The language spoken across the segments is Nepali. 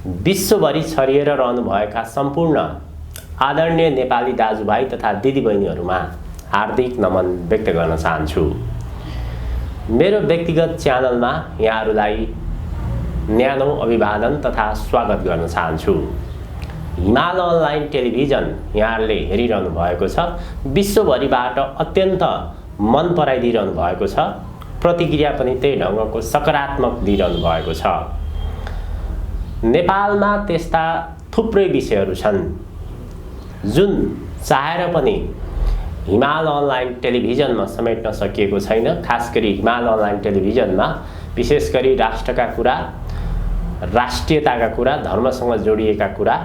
विश्वभरि छरिएर रहनुभएका सम्पूर्ण आदरणीय नेपाली दाजुभाइ तथा दिदीबहिनीहरूमा हार्दिक नमन व्यक्त गर्न चाहन्छु। मेरो व्यक्तिगत च्यानलमा यहाँहरूलाई न्यानो अभिवादन तथा स्वागत गर्न चाहन्छु। हिमाल अनलाइन टेलिभिजन यहाँहरूले हेरिरहनु भएको छ, विश्वभरिबाट अत्यन्त मन पराइदिइरहनु भएको छ, प्रतिक्रिया पनि त्यही ढङ्गको सकारात्मक दिइरहनु भएको छ। नेपालमा त्यस्ता थुप्रै विषयहरू छन् जुन चाहेर पनि हिमाल अनलाइन टेलिभिजनमा समेट्न सकिएको छैन। खास गरी हिमाल अनलाइन टेलिभिजनमा विशेष गरी राष्ट्रका कुरा, राष्ट्रियताका कुरा, धर्मसँग जोडिएका कुरा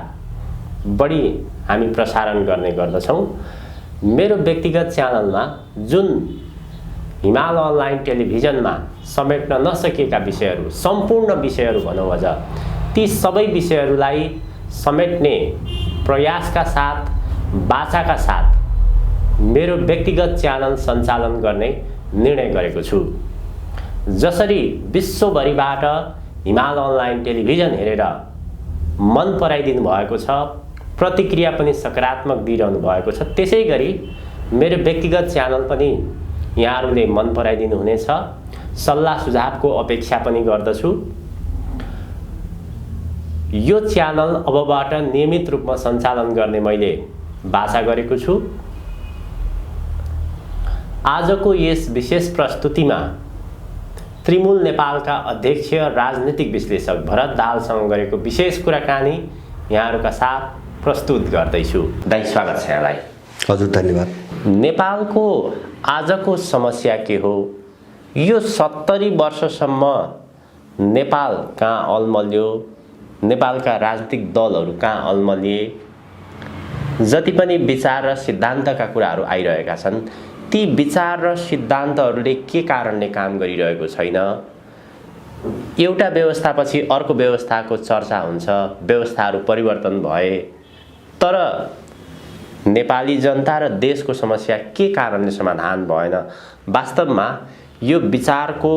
बढी हामी प्रसारण गर्ने गर्दछौँ। मेरो व्यक्तिगत च्यानलमा जुन हिमाल अनलाइन टेलिभिजनमा समेट्न नसकेका विषयहरू, सम्पूर्ण विषयहरू भनौँ अझ, ती सबै विषयहरूलाई समेट्ने प्रयासका साथ, बाचाका साथ मेरो व्यक्तिगत च्यानल सञ्चालन गर्ने निर्णय गरेको छु। जसरी विश्वभरिबाट हिमाल अनलाइन टेलिभिजन हेरेर मन पराइदिनु भएको छ, प्रतिक्रिया पनि सकारात्मक दिइरहनु भएको छ, त्यसै गरी मेरो व्यक्तिगत च्यानल पनि यहाँहरूले मन पराइदिनु हुनेछ। सल्लाह सुझावको अपेक्षा पनि गर्दछु। यो च्यानल अबबाट नियमित रूपमा सञ्चालन गर्ने मैले बाचा गरेको छु। आजको यस विशेष प्रस्तुतिमा त्रिमूल नेपालका अध्यक्ष राजनीतिक विश्लेषक भरत दाहालसँग गरेको विशेष कुराकानी यहाँहरूका साथ प्रस्तुत गर्दैछु। दाइ, स्वागत छ यहाँलाई। हजुर, धन्यवाद। नेपालको आजको समस्या के हो? यो 70 वर्षसम्म नेपाल कहाँ अल्मल्यो? नेपालका राजनीतिक दलहरू कहाँ अल्मलिए? जति पनि विचार र सिद्धान्तका कुराहरू आइरहेका छन्, ती विचार र सिद्धान्तहरूले के कारणले काम गरिरहेको छैन? एउटा व्यवस्थापछि अर्को व्यवस्थाको चर्चा हुन्छ, व्यवस्थाहरू परिवर्तन भए, तर नेपाली जनता र देशको समस्या के कारणले समाधान भएन? वास्तवमा यो विचारको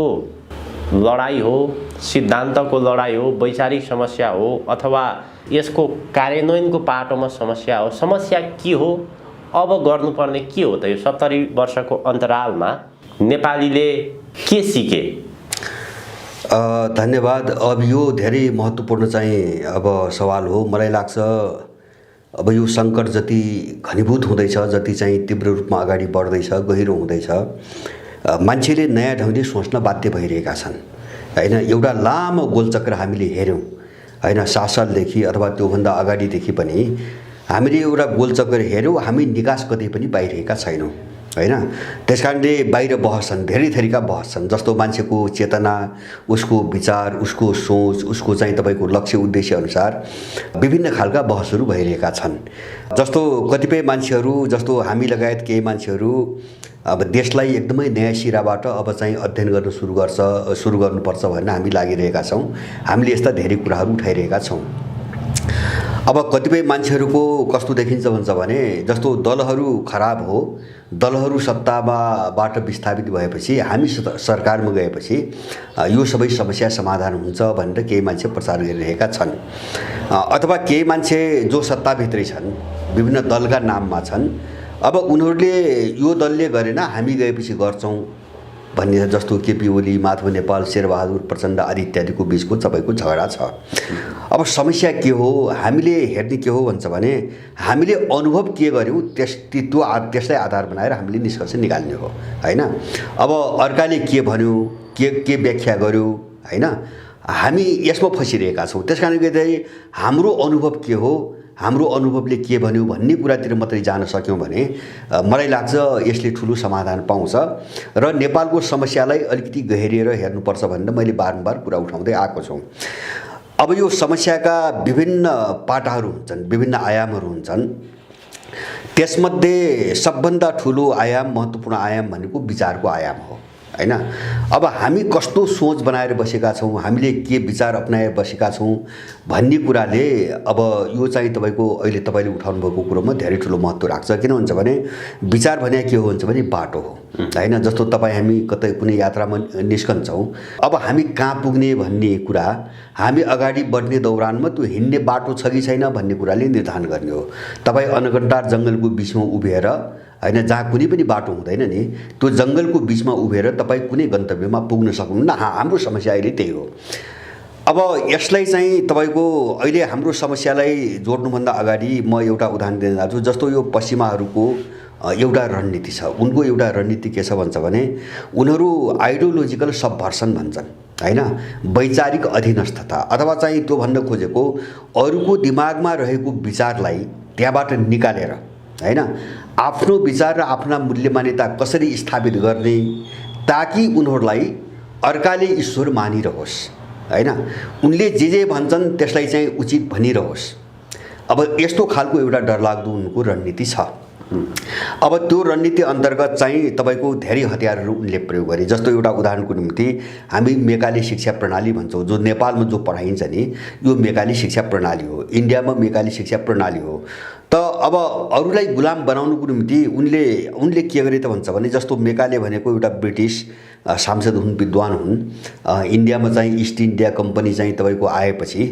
लडाई हो, सिद्धान्तको लडाई हो, वैचारिक समस्या हो, अथवा यसको कार्यान्वयनको पाटोमा समस्या हो? समस्या के हो? अब गर्नुपर्ने के हो त? यो 70 वर्षको अन्तरालमा नेपालीले के सिके? धन्यवाद। अब यो धेरै महत्त्वपूर्ण चाहिँ अब सवाल हो। मलाई लाग्छ अब यो सङ्कट जति घनीभूत हुँदैछ, जति चाहिँ तीव्र रूपमा अगाडि बढ्दैछ, गहिरो हुँदैछ, मान्छेले नयाँ ढङ्गले सोच्न बाध्य भइरहेका छन् हैन। एउटा लामो गोलचक्र हामीले हेऱ्यौँ हैन, शासनदेखि अथवा त्योभन्दा अगाडिदेखि पनि हामीले एउटा गोलचक्र हेऱ्यौँ। हामी निकास कतै पनि पाइरहेका छैनौँ हैन। त्यसकारणले बाहिर बहस छन्, धेरै थरीका बहस छन्। जस्तो मान्छेको चेतना, उसको विचार, उसको सोच, उसको चाहिँ तपाईँको लक्ष्य उद्देश्य अनुसार विभिन्न खालका बहसहरू भइरहेका छन्। जस्तो कतिपय मान्छेहरू, जस्तो हामी लगायत केही मान्छेहरू अब देशलाई एकदमै नयाँ सिराबाट अब चाहिँ अध्ययन गर्न सुरु गर्नुपर्छ भनेर हामी लागिरहेका छौँ। हामीले यस्ता धेरै कुराहरू उठाइरहेका छौँ। अब कतिपय मान्छेहरूको कस्तो देखिन्छ भन्छ भने, जस्तो दलहरू खराब हो, दलहरू सत्ताबाट विस्थापित भएपछि, हामी सरकारमा गएपछि यो सबै समस्या समाधान हुन्छ भनेर केही मान्छे प्रचार गरिरहेका छन्। अथवा केही मान्छे जो सत्ताभित्रै छन्, विभिन्न दलका नाममा छन्, अब उनीहरूले यो दलले गरेन हामी गएपछि गर्छौँ भन्ने, जस्तो केपी ओली, माधव नेपाल, शेरबहादुर प्रचण्ड आदि इत्यादिको बिचको तपाईँको झगडा छ। अब समस्या के हो? हामीले हेर्ने के हो भन्छ भने, हामीले अनुभव के गर्यौँ त्यसलाई आधार बनाएर हामीले निष्कर्ष निकाल्ने हो हैन। अब अर्काले के भन्यो, के व्याख्या गर्यो हैन, हामी यसमा फसिरहेका छौँ। त्यसकारणले गर्दाखेरि हाम्रो अनुभव के हो, हाम्रो अनुभवले के भन्यो भन्ने कुरातिर मात्रै जान सक्यौँ भने मलाई लाग्छ यसले ठुलो समाधान पाउँछ र नेपालको समस्यालाई अलिकति गहिरिएर हेर्नुपर्छ भनेर मैले बारम्बार कुरा उठाउँदै आएको छु। अब यो समस्याका विभिन्न पाटाहरू हुन्छन्, विभिन्न आयामहरू हुन्छन्। त्यसमध्ये सबभन्दा ठुलो आयाम, महत्त्वपूर्ण आयाम भनेको विचारको आयाम हो हैन। अब हामी कस्तो सोच बनाएर बसेका छौँ, हामीले के विचार अपनाएर बसेका छौँ भन्ने कुराले अब यो चाहिँ तपाईँको अहिले तपाईँले उठाउनु भएको कुरोमा धेरै ठुलो महत्त्व राख्छ। किन भन्छ भने विचार भने के हो भन्छ भने बाटो हो हैन। जस्तो तपाईँ हामी कतै कुनै यात्रामा निस्कन्छौँ, अब हामी कहाँ पुग्ने भन्ने कुरा हामी अगाडि बढ्ने दौरानमा त्यो हिँड्ने बाटो छ कि छैन भन्ने कुराले निर्धारण गर्ने हो। तपाईँ अनगन्तार जङ्गलको बिचमा उभिएर हैन, जहाँ कुनै पनि बाटो हुँदैन नि, त्यो जङ्गलको बिचमा उभिएर तपाईँ कुनै गन्तव्यमा पुग्न सक्नुहुन्न। हाम्रो समस्या अहिले त्यही हो। अब यसलाई चाहिँ तपाईँको अहिले हाम्रो समस्यालाई जोड्नुभन्दा अगाडि म एउटा उदाहरण दिन चाहन्छु। जस्तो यो पश्चिमाहरूको एउटा रणनीति छ। उनको एउटा रणनीति के छ भन्छ भने उनीहरू आइडियोलोजिकल सबभर्सन भन्छन् हैन, वैचारिक अधीनस्थता, अथवा चाहिँ त्यो भन्न खोजेको अरूको दिमागमा रहेको विचारलाई त्यहाँबाट निकालेर हैन आफ्नो विचार र आफ्ना मूल्य मान्यता कसरी स्थापित गर्ने ताकि उनीहरूलाई अर्काले ईश्वर मानिरहोस् हैन, उनले जे भन्छन् त्यसलाई चाहिँ उचित भनिरहोस्। अब यस्तो खालको एउटा डरलाग्दो उनको रणनीति छ। अब त्यो रणनीति अन्तर्गत चाहिँ तपाईँको धेरै हतियारहरू उनले प्रयोग गरे। जस्तो एउटा उदाहरणको निम्ति हामी मेकाले शिक्षा प्रणाली भन्छौँ, जो नेपालमा जो पढाइन्छ नि यो मेकाले शिक्षा प्रणाली हो, इन्डियामा मेकाले शिक्षा प्रणाली हो। त अब अरूलाई गुलाम बनाउनुको निम्ति उनले के गरे त भन्छ भने जस्तो मेकाले भनेको एउटा ब्रिटिस सांसद हुन्, विद्वान हुन्। इन्डियामा चाहिँ इस्ट इन्डिया कम्पनी चाहिँ तपाईँको आएपछि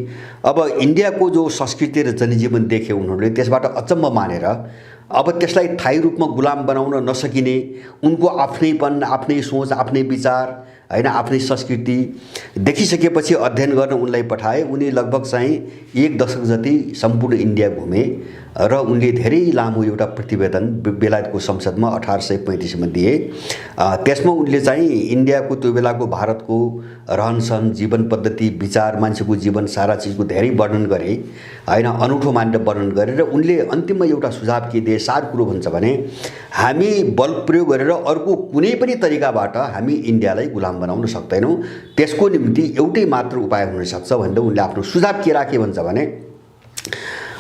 अब इन्डियाको जो संस्कृति र जनजीवन देखे उनीहरूले, त्यसबाट अचम्म मानेर अब त्यसलाई थायी रूपमा गुलाम बनाउन नसकिने, उनको आफ्नैपन, आफ्नै सोच, आफ्नै विचार हैन, आफ्नै संस्कृति देखिसकेपछि अध्ययन गर्न उनलाई पठाए। उनी लगभग चाहिँ 1 दशक जति सम्पूर्ण इन्डिया घुमे र उनले धेरै लामो एउटा प्रतिवेदन बेलायतको संसदमा 1835 मा दिए। त्यसमा उनले चाहिँ इन्डियाको त्यो बेलाको भारतको रहनसहन, जीवन पद्धति, विचार, मान्छेको जीवन, सारा चिजको धेरै वर्णन गरे हैन, अनौठो मानेर वर्णन गरे। र उनले अन्तिममा एउटा सुझाव के दिए, सार कुरो भन्छ भने हामी बल प्रयोग गरेर अर्को कुनै पनि तरिकाबाट हामी इन्डियालाई गुलाम बनाउन सक्दैनौँ, त्यसको निम्ति एउटै मात्र उपाय हुन सक्छ भनेर उनले आफ्नो सुझाव के राखे भन्छ भने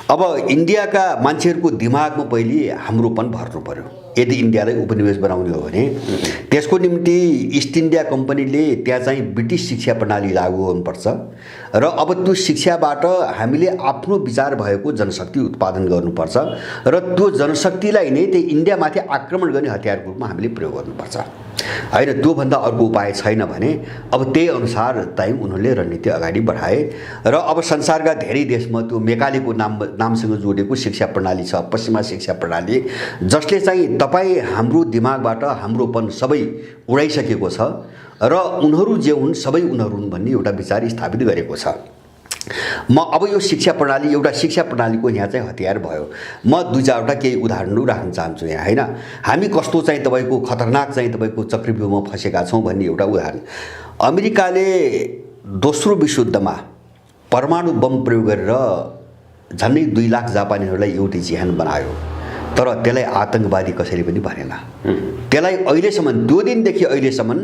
अब इन्डियाका मान्छेहरूको दिमागमा पहिले हाम्रोपन भर्नु पर्यो। यदि इन्डियालाई उपनिवेश बनाउने हो भने त्यसको निम्ति इस्ट इन्डिया कम्पनीले त्यहाँ चाहिँ ब्रिटिस शिक्षा प्रणाली लागू गर्नुपर्छ र अब त्यो शिक्षाबाट हामीले आफ्नो विचार भएको जनशक्ति उत्पादन गर्नुपर्छ र त्यो जनशक्तिलाई नै त्यही इन्डियामाथि आक्रमण गर्ने हतियारको रूपमा हामीले प्रयोग गर्नुपर्छ हैन। त्योभन्दा अर्को उपाय छैन भने अब त्यही अनुसार चाहिँ उनीहरूले रणनीति अगाडि बढाए र अब संसारका धेरै देशमा त्यो मेकालेको नामसँग जोडिएको शिक्षा प्रणाली छ, पश्चिमा शिक्षा प्रणाली, जसले चाहिँ तपाईँ हाम्रो दिमागबाट हाम्रोपन सबै उडाइसकेको छ र उनीहरू जे हुन् सबै उनीहरू हुन् भन्ने एउटा विचार स्थापित गरेको छ। म अब यो शिक्षा प्रणाली एउटा शिक्षा प्रणालीको यहाँ चाहिँ हतियार भयो। म 2-4वटा केही उदाहरणहरू राख्न चाहन्छु यहाँ हैन। हामी कस्तो चाहिँ तपाईँको खतरनाक चाहिँ तपाईँको चक्रव्यूहमा फँसेका छौँ भन्ने एउटा उदाहरण। अमेरिकाले दोस्रो विश्वयुद्धमा परमाणु बम प्रयोग गरेर झन्डै 2 लाख जापानीहरूलाई एउटै जिहान बनायो, तर त्यसलाई आतंकवादी कसैले पनि भनेन। त्यसलाई अहिलेसम्म, त्यो दिनदेखि अहिलेसम्म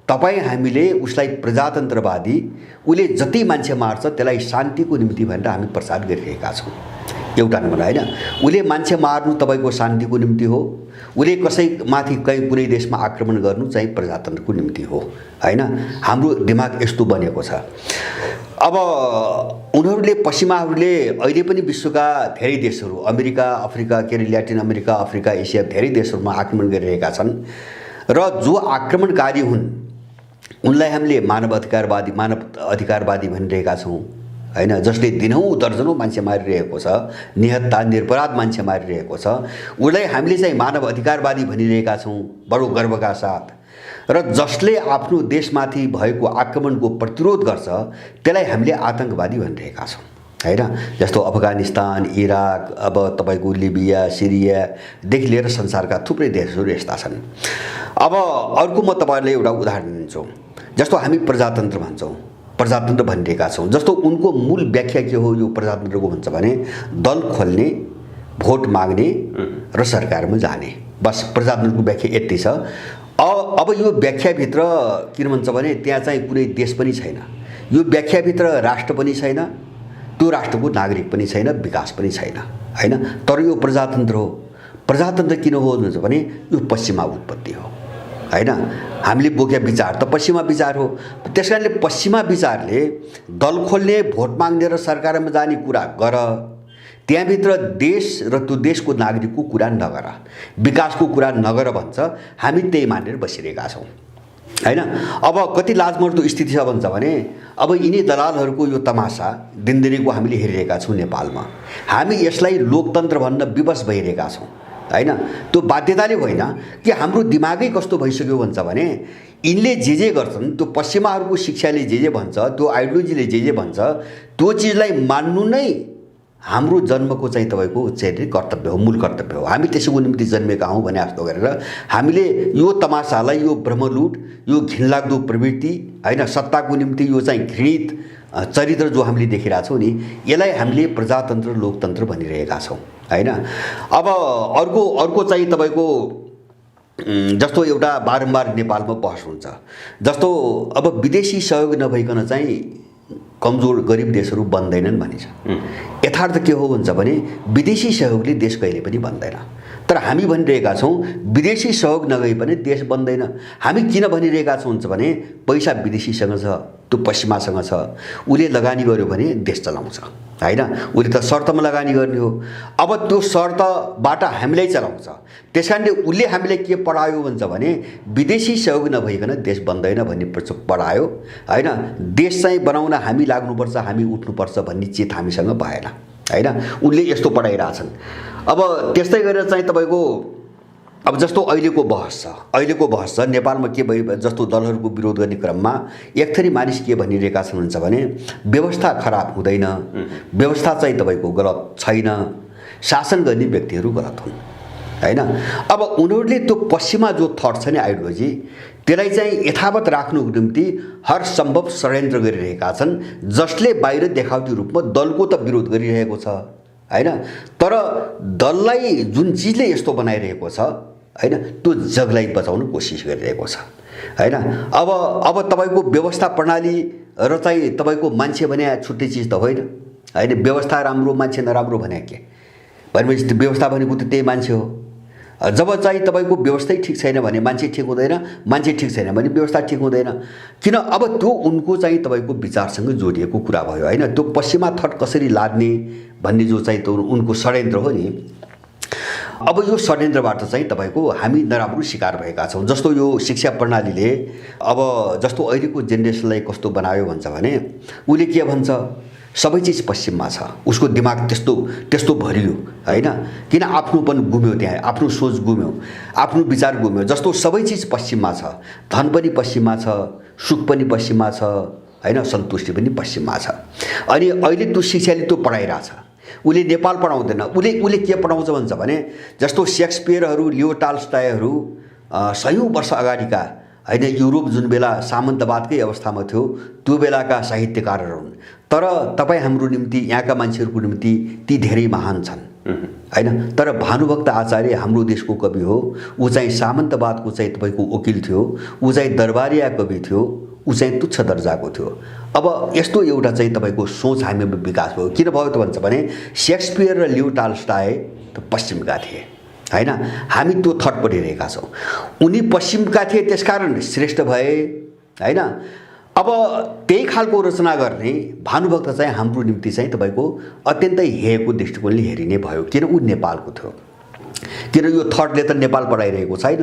तपाईँ हामीले उसलाई प्रजातन्त्रवादी, उसले जति मान्छे मार्छ त्यसलाई शान्तिको निम्ति भनेर हामी प्रचार गरिरहेका छौँ। एउटा नम्बर हैन, उसले मान्छे मार्नु तपाईँको शान्तिको निम्ति हो, उसले कसैमाथि कुनै देशमा आक्रमण गर्नु चाहिँ प्रजातन्त्रको निम्ति हो हैन। हाम्रो दिमाग यस्तो बनेको छ। अब उनीहरूले पश्चिमाहरूले अहिले पनि विश्वका धेरै देशहरू, अमेरिका, अफ्रिका, के अरे ल्याटिन अमेरिका, अफ्रिका, एसिया धेरै देशहरूमा आक्रमण गरिरहेका छन् र जो आक्रमणकारी हुन् उनलाई हामीले मानव अधिकारवादी भनिरहेका छौँ हैन, जसले दिनौँ दर्जनौँ मान्छे मारिरहेको छ, निहत्ता निरपराध मान्छे मारिरहेको छ, उसलाई हामीले चाहिँ मानव अधिकारवादी भनिरहेका छौँ बडो गर्वका साथ। र जसले आफ्नो देशमाथि भएको आक्रमणको प्रतिरोध गर्छ त्यसलाई हामीले आतंकवादी भनिरहेका छौँ हैन। जस्तो अफगानिस्तान, इराक, अब तपाईँको लिबिया, सिरियादेखि लिएर संसारका थुप्रै देशहरू यस्ता छन्। अब अर्को म तपाईँलाई एउटा उदाहरण दिन्छु। जस्तो हामी प्रजातन्त्र भन्छौँ, प्रजातन्त्र भनिरहेका छौँ, जस्तो उनको मूल व्याख्या के हो यो प्रजातन्त्रको भन्छ भने दल खोल्ने, भोट माग्ने र सरकारमा जाने, बस प्रजातन्त्रको व्याख्या यति छ। अब यो व्याख्याभित्र किन भन्छ भने त्यहाँ चाहिँ कुनै देश पनि छैन, यो व्याख्याभित्र राष्ट्र पनि छैन, त्यो राष्ट्रको नागरिक पनि छैन, विकास पनि छैन हैन। तर यो प्रजातन्त्र हो। प्रजातन्त्र किन हो भन्छ भने यो पश्चिमा उत्पत्ति हो हैन। हामीले बोकेका विचार त पश्चिमा विचार हो। त्यसकारणले पश्चिमा विचारले दल खोल्ने, भोट माग्ने र सरकारमा जाने कुरा गर, त्यहाँभित्र देश र त्यो देशको नागरिकको कुरा नगर, विकासको कुरा नगर भन्छ। हामी त्यही मानेर बसिरहेका छौँ हैन। अब कति लाजमर्दो स्थिति छ भन्छ भने अब यिनी दलालहरूको यो तमासा दिनदिनैको हामीले हेरिरहेका छौँ नेपालमा। हामी यसलाई लोकतन्त्र भन्न विवश भइरहेका छौँ हैन। त्यो बाध्यताले होइन कि हाम्रो दिमागै कस्तो भइसक्यो भन्छ भने यिनले जे गर्छन्, त्यो पश्चिमाहरूको शिक्षाले जे भन्छ, त्यो आइडियोलोजीले जे भन्छ, त्यो चिजलाई मान्नु नै हाम्रो जन्मको चाहिँ तपाईँको चाहिँ कर्तव्य हो, मूल कर्तव्य हो। हामी त्यसैको निम्ति जन्मेका हौँ भने जस्तो गरेर हामीले यो तमासालाई, यो भ्रमलुट, यो घिनलाग्दो प्रवृत्ति हैन, सत्ताको निम्ति यो चाहिँ घृणित चरित्र जो हामीले देखिरहेका छौँ नि, यसलाई हामीले प्रजातन्त्र, लोकतन्त्र भनिरहेका छौँ हैन। अब अर्को चाहिँ तपाईँको जस्तो एउटा बारम्बार नेपालमा बहस हुन्छ, जस्तो अब विदेशी सहयोग नभइकन चाहिँ कमजोर गरिब देशहरू बन्दैनन् भनिन्छ। यथार्थ के हो भन्छ भने विदेशी सहयोगले देश कहिले पनि बन्दैन। तर हामी भनिरहेका छौँ विदेशी सहयोग नगई पनि देश बन्दैन। हामी किन भनिरहेका छौँ भन्छ भने पैसा विदेशीसँग छ, त्यो पश्चिमासँग छ, उसले लगानी गर्यो भने देश चलाउँछ हैन। उसले त शर्तमा लगानी गर्ने हो। अब त्यो शर्तबाट हामीलाई चलाउँछ। त्यसकारणले उसले हामीलाई के पढायो भन्छ भने विदेशी सहयोग नभइकन देश बन्दैन भन्ने पढायो हैन। देश चाहिँ बनाउन हामी लाग्नुपर्छ, हामी उठ्नुपर्छ भन्ने चित हामीसँग भएन हैन। उनले यस्तो पढाइरहेछन्। अब त्यस्तै गरेर चाहिँ तपाईँको अब जस्तो अहिलेको बहस छ नेपालमा के भयो, जस्तो दलहरूको विरोध गर्ने क्रममा एक थरी मानिस के भनिरहेका छन् भन्छ भने व्यवस्था खराब हुँदैन, व्यवस्था चाहिँ तपाईँको गलत छैन, शासन गर्ने व्यक्तिहरू गलत हुन् हैन। अब उनीहरूले त्यो पश्चिमा जो थट छ नि आइडियोलोजी, त्यसलाई चाहिँ यथावत राख्नुको निम्ति हर सम्भव षड्यन्त्र गरिरहेका छन्, जसले बाहिर देखावटी रूपमा दलको त विरोध गरिरहेको छ हैन। तर दललाई जुन चिजले यस्तो बनाइरहेको छ हैन, त्यो जगलाई बचाउन कोसिस गरिरहेको छ हैन। अब तपाईँको व्यवस्था प्रणाली र चाहिँ तपाईँको मान्छे भने छुट्टै चिज त होइन हैन। व्यवस्था राम्रो, मान्छे नराम्रो भने के भनेपछि व्यवस्था भनेको त त्यही मान्छे हो। जब चाहिँ तपाईँको व्यवस्थै ठिक छैन भने मान्छे ठिक हुँदैन, मान्छे ठिक छैन भने व्यवस्था ठिक हुँदैन। किन अब त्यो उनको चाहिँ तपाईँको विचारसँग जोडिएको कुरा भयो हैन। त्यो पश्चिमा थट कसरी लाद्ने भन्ने जो चाहिँ त्यो उनको षड्यन्त्र हो नि, अब यो षड्यन्त्रबाट चाहिँ तपाईँको हामी नराम्रो शिकार भएका छौँ। जस्तो यो शिक्षा प्रणालीले अब जस्तो अहिलेको जेनेरेसनलाई कस्तो बनायो भन्छ भने उसले के भन्छ, सबै चिज पश्चिममा छ, उसको दिमाग त्यस्तो भरियो हैन। किन आफ्नोपन गुम्यो, त्यहाँ आफ्नो सोच गुम्यो, आफ्नो विचार गुम्यो। जस्तो सबै चिज पश्चिममा छ, धन पनि पश्चिममा छ, सुख पनि पश्चिममा छ हैन, सन्तुष्टि पनि पश्चिममा छ। अनि अहिले त्यो शिक्षाले त्यो पढाइरहेछ। उसले नेपाल पढाउँदैन, उसले के पढाउँछ भन्छ भने जस्तो सेक्सपियरहरू, लियो टाल्स्टायहरू सयौँ वर्ष अगाडिका हैन, युरोप जुन बेला सामन्तवादकै अवस्थामा थियो त्यो बेलाका साहित्यकारहरू हुन्। तर तपाईँ हाम्रो निम्ति, यहाँका मान्छेहरूको निम्ति ती धेरै महान छन् हैन। तर भानुभक्त आचार्य हाम्रो देशको कवि हो, ऊ चाहिँ सामन्तवादको चाहिँ तपाईँको वकिल थियो, ऊ चाहिँ दरबारिया कवि थियो, ऊ चाहिँ तुच्छ दर्जाको थियो। अब यस्तो एउटा चाहिँ तपाईँको सोच हामीमा विकास भयो। किन भयो त भन्छ भने सेक्सपियर र लियो टाल्स्टाय त पश्चिमका थिए हैन। हामी त्यो थट पढिरहेका छौँ। उनी पश्चिमका थिए, त्यसकारण श्रेष्ठ भए हैन। अब त्यही खालको रचना गर्ने भानुभक्त चाहिँ हाम्रो निम्ति चाहिँ तपाईँको अत्यन्तै हेयको दृष्टिकोणले हेरिने भयो। किन ऊ नेपालको थियो, किन यो थटले त नेपाल पढाइरहेको छैन,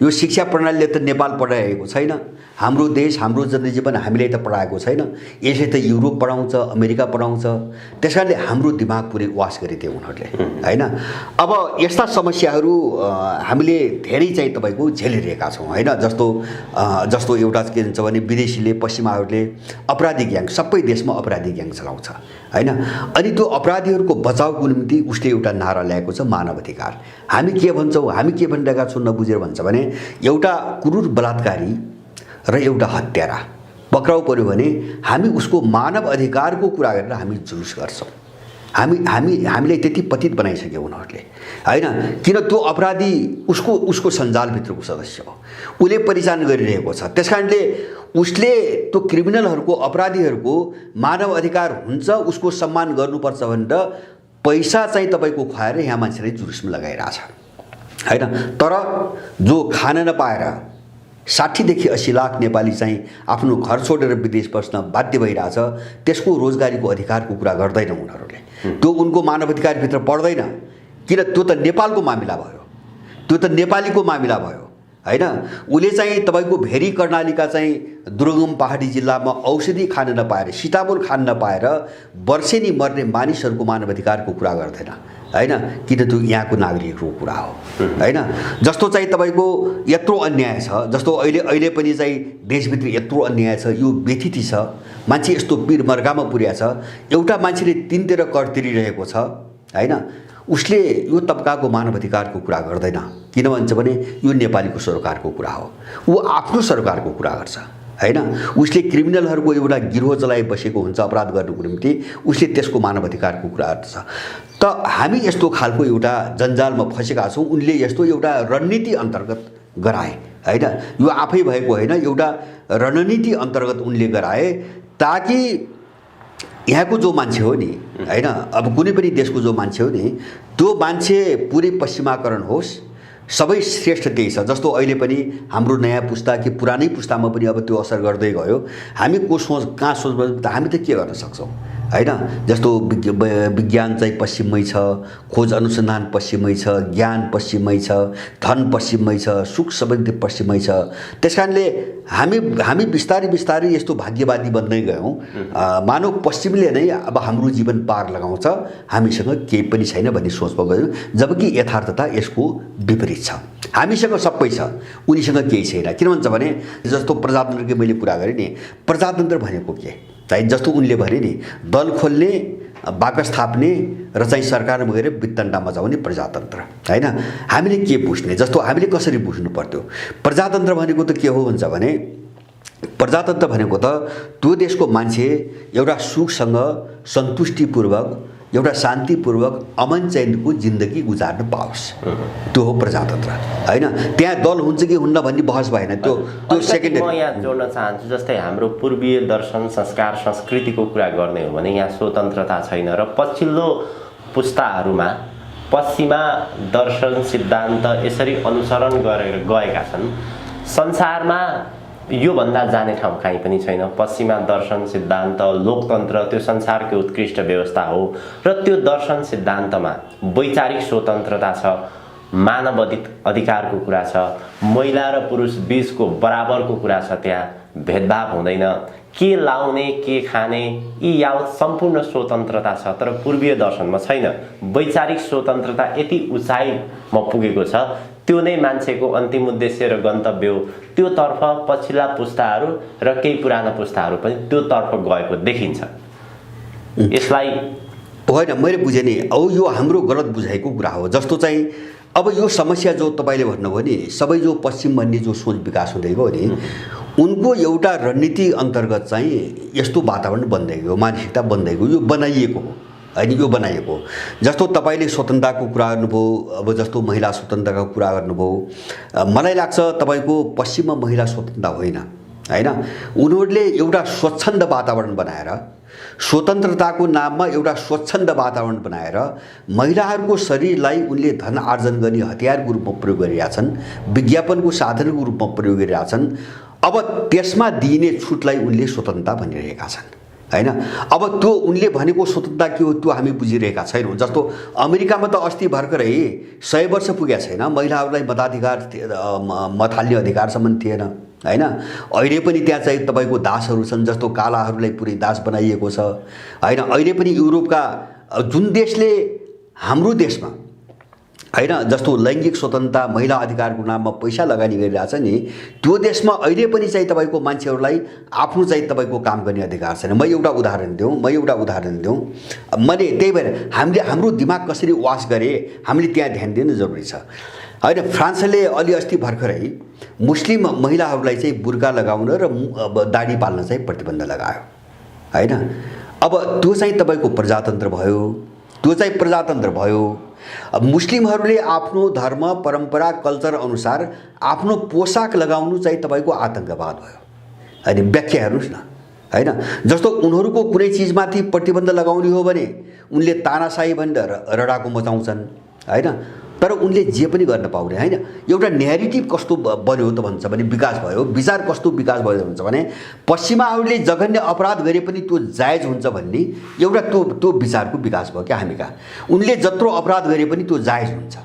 यो शिक्षा प्रणालीले त नेपाल पढाइरहेको छैन, हाम्रो देश, हाम्रो जनजीवन हामीलाई त पढाएको छैन, यसले त युरोप पढाउँछ, अमेरिका पढाउँछ। त्यसकारणले हाम्रो दिमाग पुरै वास गरिदियो उनीहरूले हैन। अब यस्ता समस्याहरू हामीले धेरै चाहिँ तपाईँको झेलिरहेका छौँ हैन। जस्तो एउटा के भन्छ भने विदेशीले, पश्चिमाहरूले अपराधी ग्याङ, सबै देशमा अपराधी ग्याङ चलाउँछ हैन। अनि त्यो अपराधीहरूको बचाउको निम्ति उसले एउटा नारा ल्याएको छ, मानव अधिकार। हामी के भन्छौँ, हामी के भनिरहेका छौँ नबुझेर भन्छ भने एउटा क्रूर बलात्कारी र एउटा हत्यारा पक्राउ पर्यो भने हामी उसको मानव अधिकारको कुरा गरेर हामी जुलुस गर्छौँ। हामीलाई त्यति पतित बनाइसक्यो उनीहरूले हैन। किन त्यो अपराधी उसको सञ्जालभित्रको सदस्य हो, उसले परिचालन गरिरहेको छ। त्यसकारणले उसले त्यो क्रिमिनलहरूको, अपराधीहरूको मानव अधिकार हुन्छ, उसको सम्मान गर्नुपर्छ भनेर पैसा चाहिँ तपाईँको खुवाएर यहाँ मान्छेले जुलुसमा लगाइरहेछ हैन। तर जो खान नपाएर 60 देखि 80 लाख नेपाली चाहिँ आफ्नो घर छोडेर विदेश बस्न बाध्य भइरहेछ, त्यसको रोजगारीको अधिकारको कुरा गर्दैन उनीहरूले। त्यो उनको मानवाधिकारभित्र पर्दैन, किन त्यो त नेपालको मामिला भयो, त्यो त नेपालीको मामिला भयो हैन। उसले चाहिँ तपाईँको भेरी कर्णालीका चाहिँ दुर्गम पहाडी जिल्लामा औषधि खान नपाएर, सीताफल खान नपाएर वर्षेनी मर्ने मानिसहरूको मानवाधिकारको कुरा गर्दैन हैन, किन त्यो यहाँको नागरिकको कुरा हो हैन। जस्तो चाहिँ तपाईँको यत्रो अन्याय छ, जस्तो अहिले पनि चाहिँ देशभित्र यत्रो अन्याय छ, यो व्यथिति छ, मान्छे यस्तो पीर मर्गामा पुर्या छ। एउटा मान्छेले 3 कर तिरिरहेको छ हैन, उसले यो तबकाको मानवाधिकारको कुरा गर्दैन। किन भन्छ भने यो नेपालीको सरकारको कुरा हो, ऊ आफ्नो सरकारको कुरा गर्छ हैन। उसले क्रिमिनलहरूको एउटा गिरोह चलाइ बसेको हुन्छ अपराध गर्नुको निम्ति, उसले त्यसको मानवाधिकारको कुरा गर्छ। त हामी यस्तो खालको एउटा जन्जालमा फसेका छौँ। उनले यस्तो एउटा रणनीति अन्तर्गत गराए हैन, यो आफै भएको होइन, एउटा रणनीति अन्तर्गत उनले गराए ताकि यहाँको जो मान्छे हो नि हैन, अब कुनै पनि देशको जो मान्छे हो नि, त्यो मान्छे पुरै पश्चिमाकरण होस्, सबै श्रेष्ठ त्यही छ। जस्तो अहिले पनि हाम्रो नयाँ पुस्ता कि पुरानै पुस्तामा पनि अब त्यो असर गर्दै गयो। हामी को सोच कहाँ सोच, हामी त के गर्न सक्छौँ हैन। जस्तो विज्ञान चाहिँ पश्चिममै छ, खोज अनुसन्धान पश्चिममै छ, ज्ञान पश्चिममै छ, धन पश्चिममै छ, सुख समृद्धि पश्चिममै छ। त्यसकारणले हामी बिस्तारै बिस्तारै यस्तो भाग्यवादी बन्दै गयौँ। मानव पश्चिमले नै अब हाम्रो जीवन पार लगाउँछ, हामीसँग केही पनि छैन भन्ने सोचमा गयौँ, जबकि यथार्थता यसको विपरीत छ। हामीसँग सबै छ, उनीसँग केही छैन। किन भन्छ भने जस्तो प्रजातन्त्रको मैले कुरा गरेँ नि, प्रजातन्त्र भनेको के चाहिँ, जस्तो उनले भने नि दल खोल्ने, बाकस थाप्ने र चाहिँ सरकारमा गएर वित्तण्डा मचाउने प्रजातन्त्र हैन। हामीले के बुझ्ने, जस्तो हामीले कसरी बुझ्नु पर्थ्यो? प्रजातन्त्र भनेको त के हो भन्छ भने, प्रजातन्त्र भनेको त त्यो देशको मान्छे एउटा सुखसँग सन्तुष्टिपूर्वक एउटा शान्तिपूर्वक अमन चैनको जिन्दगी गुजार्न पाओस्, त्यो हो प्रजातन्त्र हैन। त्यहाँ दल हुन्छ कि हुन्न भन्ने बहस भएन, त्यो सेकेन्डरी। म यहाँ जोड्न चाहन्छु, जस्तै हाम्रो पूर्वीय दर्शन संस्कार संस्कृतिको कुरा गर्ने हो भने यहाँ स्वतन्त्रता छैन र पछिल्लो पुस्ताहरूमा पश्चिमा दर्शन सिद्धान्त यसरी अनुसरण गरेर गएका छन्। संसारमा योभन्दा जाने ठाउँ कहीँ पनि छैन। पश्चिमा दर्शन सिद्धान्त लोकतन्त्र त्यो संसारको उत्कृष्ट व्यवस्था हो र त्यो दर्शन सिद्धान्तमा वैचारिक स्वतन्त्रता छ, मानव अधिकारको कुरा छ, महिला र पुरुष बीचको बराबरको कुरा छ, त्यहाँ भेदभाव हुँदैन, के लाउने के खाने यी यावत सम्पूर्ण स्वतन्त्रता छ। तर पूर्वीय दर्शनमा छैन। वैचारिक स्वतन्त्रता यति उचाइमा पुगेको छ, त्यो नै मान्छेको अन्तिम उद्देश्य र गन्तव्य हो। त्योतर्फ पछिल्ला पुस्ताहरू र केही पुराना पुस्ताहरू पनि त्योतर्फ गएको देखिन्छ। यसलाई होइन, मैले बुझेँ नि, अब यो हाम्रो गलत बुझाइको कुरा हो। जस्तो चाहिँ अब यो समस्या जो तपाईँले भन्नुभयो नि, सबै जो पश्चिम भन्ने जो सोच विकास हुँदै गयो नि, उनको एउटा रणनीति अन्तर्गत चाहिँ यस्तो वातावरण बन्दै गयो, मानसिकता बन्दै गयो, यो बनाइएको हो होइन, यो बनाइएको। जस्तो तपाईँले स्वतन्त्रताको कुरा गर्नुभयो, अब जस्तो महिला स्वतन्त्रताको कुरा गर्नुभयो, मलाई लाग्छ तपाईँको पश्चिममा महिला स्वतन्त्रता होइन हैन। उनीहरूले एउटा स्वच्छन्द वातावरण बनाएर, स्वतन्त्रताको नाममा एउटा स्वच्छन्द वातावरण बनाएर महिलाहरूको शरीरलाई उनले धन आर्जन गर्ने हतियारको रूपमा प्रयोग गरिरहेछन्, विज्ञापनको साधनको रूपमा प्रयोग गरिरहेछन्। अब त्यसमा दिइने छुटलाई उनले स्वतन्त्रता भनिरहेका छन् हैन। अब त्यो उनले भनेको स्वतन्त्रता के हो त्यो हामी बुझिरहेका छैनौँ। जस्तो अमेरिकामा त अस्ति भर्खरै 100 वर्ष पुगेको छैन, महिलाहरूलाई मत हाल्ने अधिकारसम्म थिएन हैन। अहिले पनि त्यहाँ चाहिँ तपाईँको दासहरू छन्, जस्तो कालाहरूलाई पुरै दास बनाइएको छ हैन। अहिले पनि युरोपका जुन देशले हाम्रो देशमा हैन जस्तो लैङ्गिक स्वतन्त्रता महिला अधिकारको नाममा पैसा लगानी गरिरहेछ नि, त्यो देशमा अहिले पनि चाहिँ तपाईँको मान्छेहरूलाई आफ्नो चाहिँ तपाईँको काम गर्ने अधिकार छैन। म एउटा उदाहरण दिउँ, मैले त्यही भएर हामीले हाम्रो दिमाग कसरी वास गरे हामीले त्यहाँ ध्यान दिनु जरुरी छ हैन। फ्रान्सले अलि अस्ति भर्खरै मुस्लिम महिलाहरूलाई चाहिँ बुर्का लगाउन र दाढी पाल्न चाहिँ प्रतिबन्ध लगायो हैन। अब त्यो चाहिँ तपाईँको प्रजातन्त्र भयो। अब मुस्लिमहरूले आफ्नो धर्म परम्परा कल्चर अनुसार आफ्नो पोसाक लगाउनु चाहिँ तपाईँको आतंकवाद भयो हैन। व्याख्या हेर्नुहोस् न हैन। जस्तो उनीहरूको कुनै चिजमाथि प्रतिबन्ध लगाउने हो भने उनले तानाशाही भनेर रडाको मचाउँछन् हैन। तर उनले जे पनि गर्न पाउने हैन। एउटा न्यारेटिभ कस्तो बन्यो त भन्छ भने विकास भयो, विचार कस्तो विकास भयो भन्छ भने पश्चिमाहरूले जघन्य अपराध गरे पनि त्यो जायज हुन्छ भन्ने एउटा त्यो विचारको विकास भयो क्या हामी कहाँ। उनले जत्रो अपराध गरे पनि त्यो जायज हुन्छ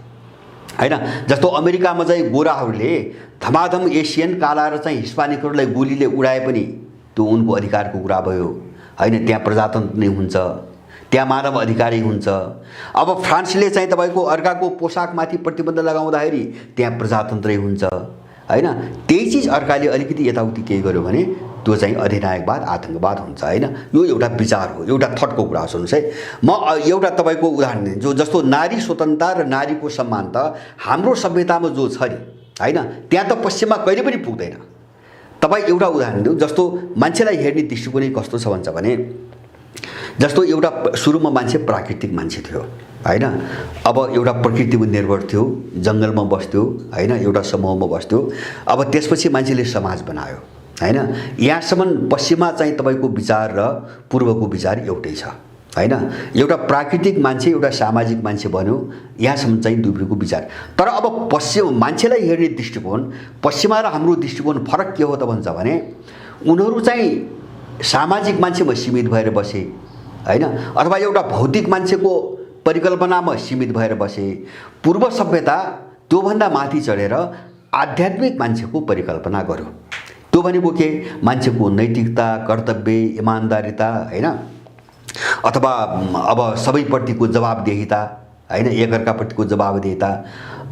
हैन। जस्तो अमेरिकामा चाहिँ गोराहरूले धमाधम एसियन काला र चाहिँ हिस्पानिकहरूलाई गोलीले उडाए पनि त्यो उनको अधिकारको कुरा भयो हैन। त्यहाँ प्रजातन्त्र नै हुन्छ, त्यहाँ मानव अधिकारी हुन्छ। अब फ्रान्सले चाहिँ तपाईँको अर्काको पोसाकमाथि प्रतिबन्ध लगाउँदाखेरि त्यहाँ प्रजातन्त्रै हुन्छ हैन। त्यही चिज अर्काले अलिकति यताउति केही गर्यो भने त्यो चाहिँ अधिनायकवाद आतंकवाद हुन्छ हैन। यो एउटा विचार हो, एउटा थटको कुरा हो। सुन्नुहोस् है, म एउटा तपाईँको उदाहरण दिन्छु। जस्तो नारी स्वतन्त्रता र नारीको सम्मान त हाम्रो सभ्यतामा जो छ नि हैन, त्यहाँ त पश्चिममा कहिले पनि पुग्दैन। तपाईँ एउटा उदाहरण दिउँ। जस्तो मान्छेलाई हेर्ने दृष्टिकोण कस्तो छ भन्छ भने जस्तो एउटा सुरुमा मान्छे प्राकृतिक मान्छे थियो हैन। अब एउटा प्रकृतिमा निर्भर थियो, जङ्गलमा बस्थ्यो हैन, एउटा समूहमा बस्थ्यो। अब त्यसपछि मान्छेले समाज बनायो हैन। यहाँसम्म पश्चिममा चाहिँ तपाईँको विचार र पूर्वको विचार एउटै छ हैन। एउटा प्राकृतिक मान्छे एउटा सामाजिक मान्छे बन्यो, यहाँसम्म चाहिँ दुईको विचार। तर अब पश्चिम मान्छेलाई हेर्ने दृष्टिकोण पश्चिमा र हाम्रो दृष्टिकोण फरक के हो त भन्छ भने उनीहरू चाहिँ सामाजिक मान्छेमा सीमित भएर बसे हैन, अथवा एउटा भौतिक मान्छेको परिकल्पनामा सीमित भएर बसे। पूर्व सभ्यता त्योभन्दा माथि चढेर आध्यात्मिक मान्छेको परिकल्पना गर्यो। त्यो भनेको के, मान्छेको नैतिकता, कर्तव्य, इमान्दारिता हैन, अथवा अब सबैप्रतिको जवाबदेहिता हैन, एकअर्काप्रतिको जवाबदेहिता।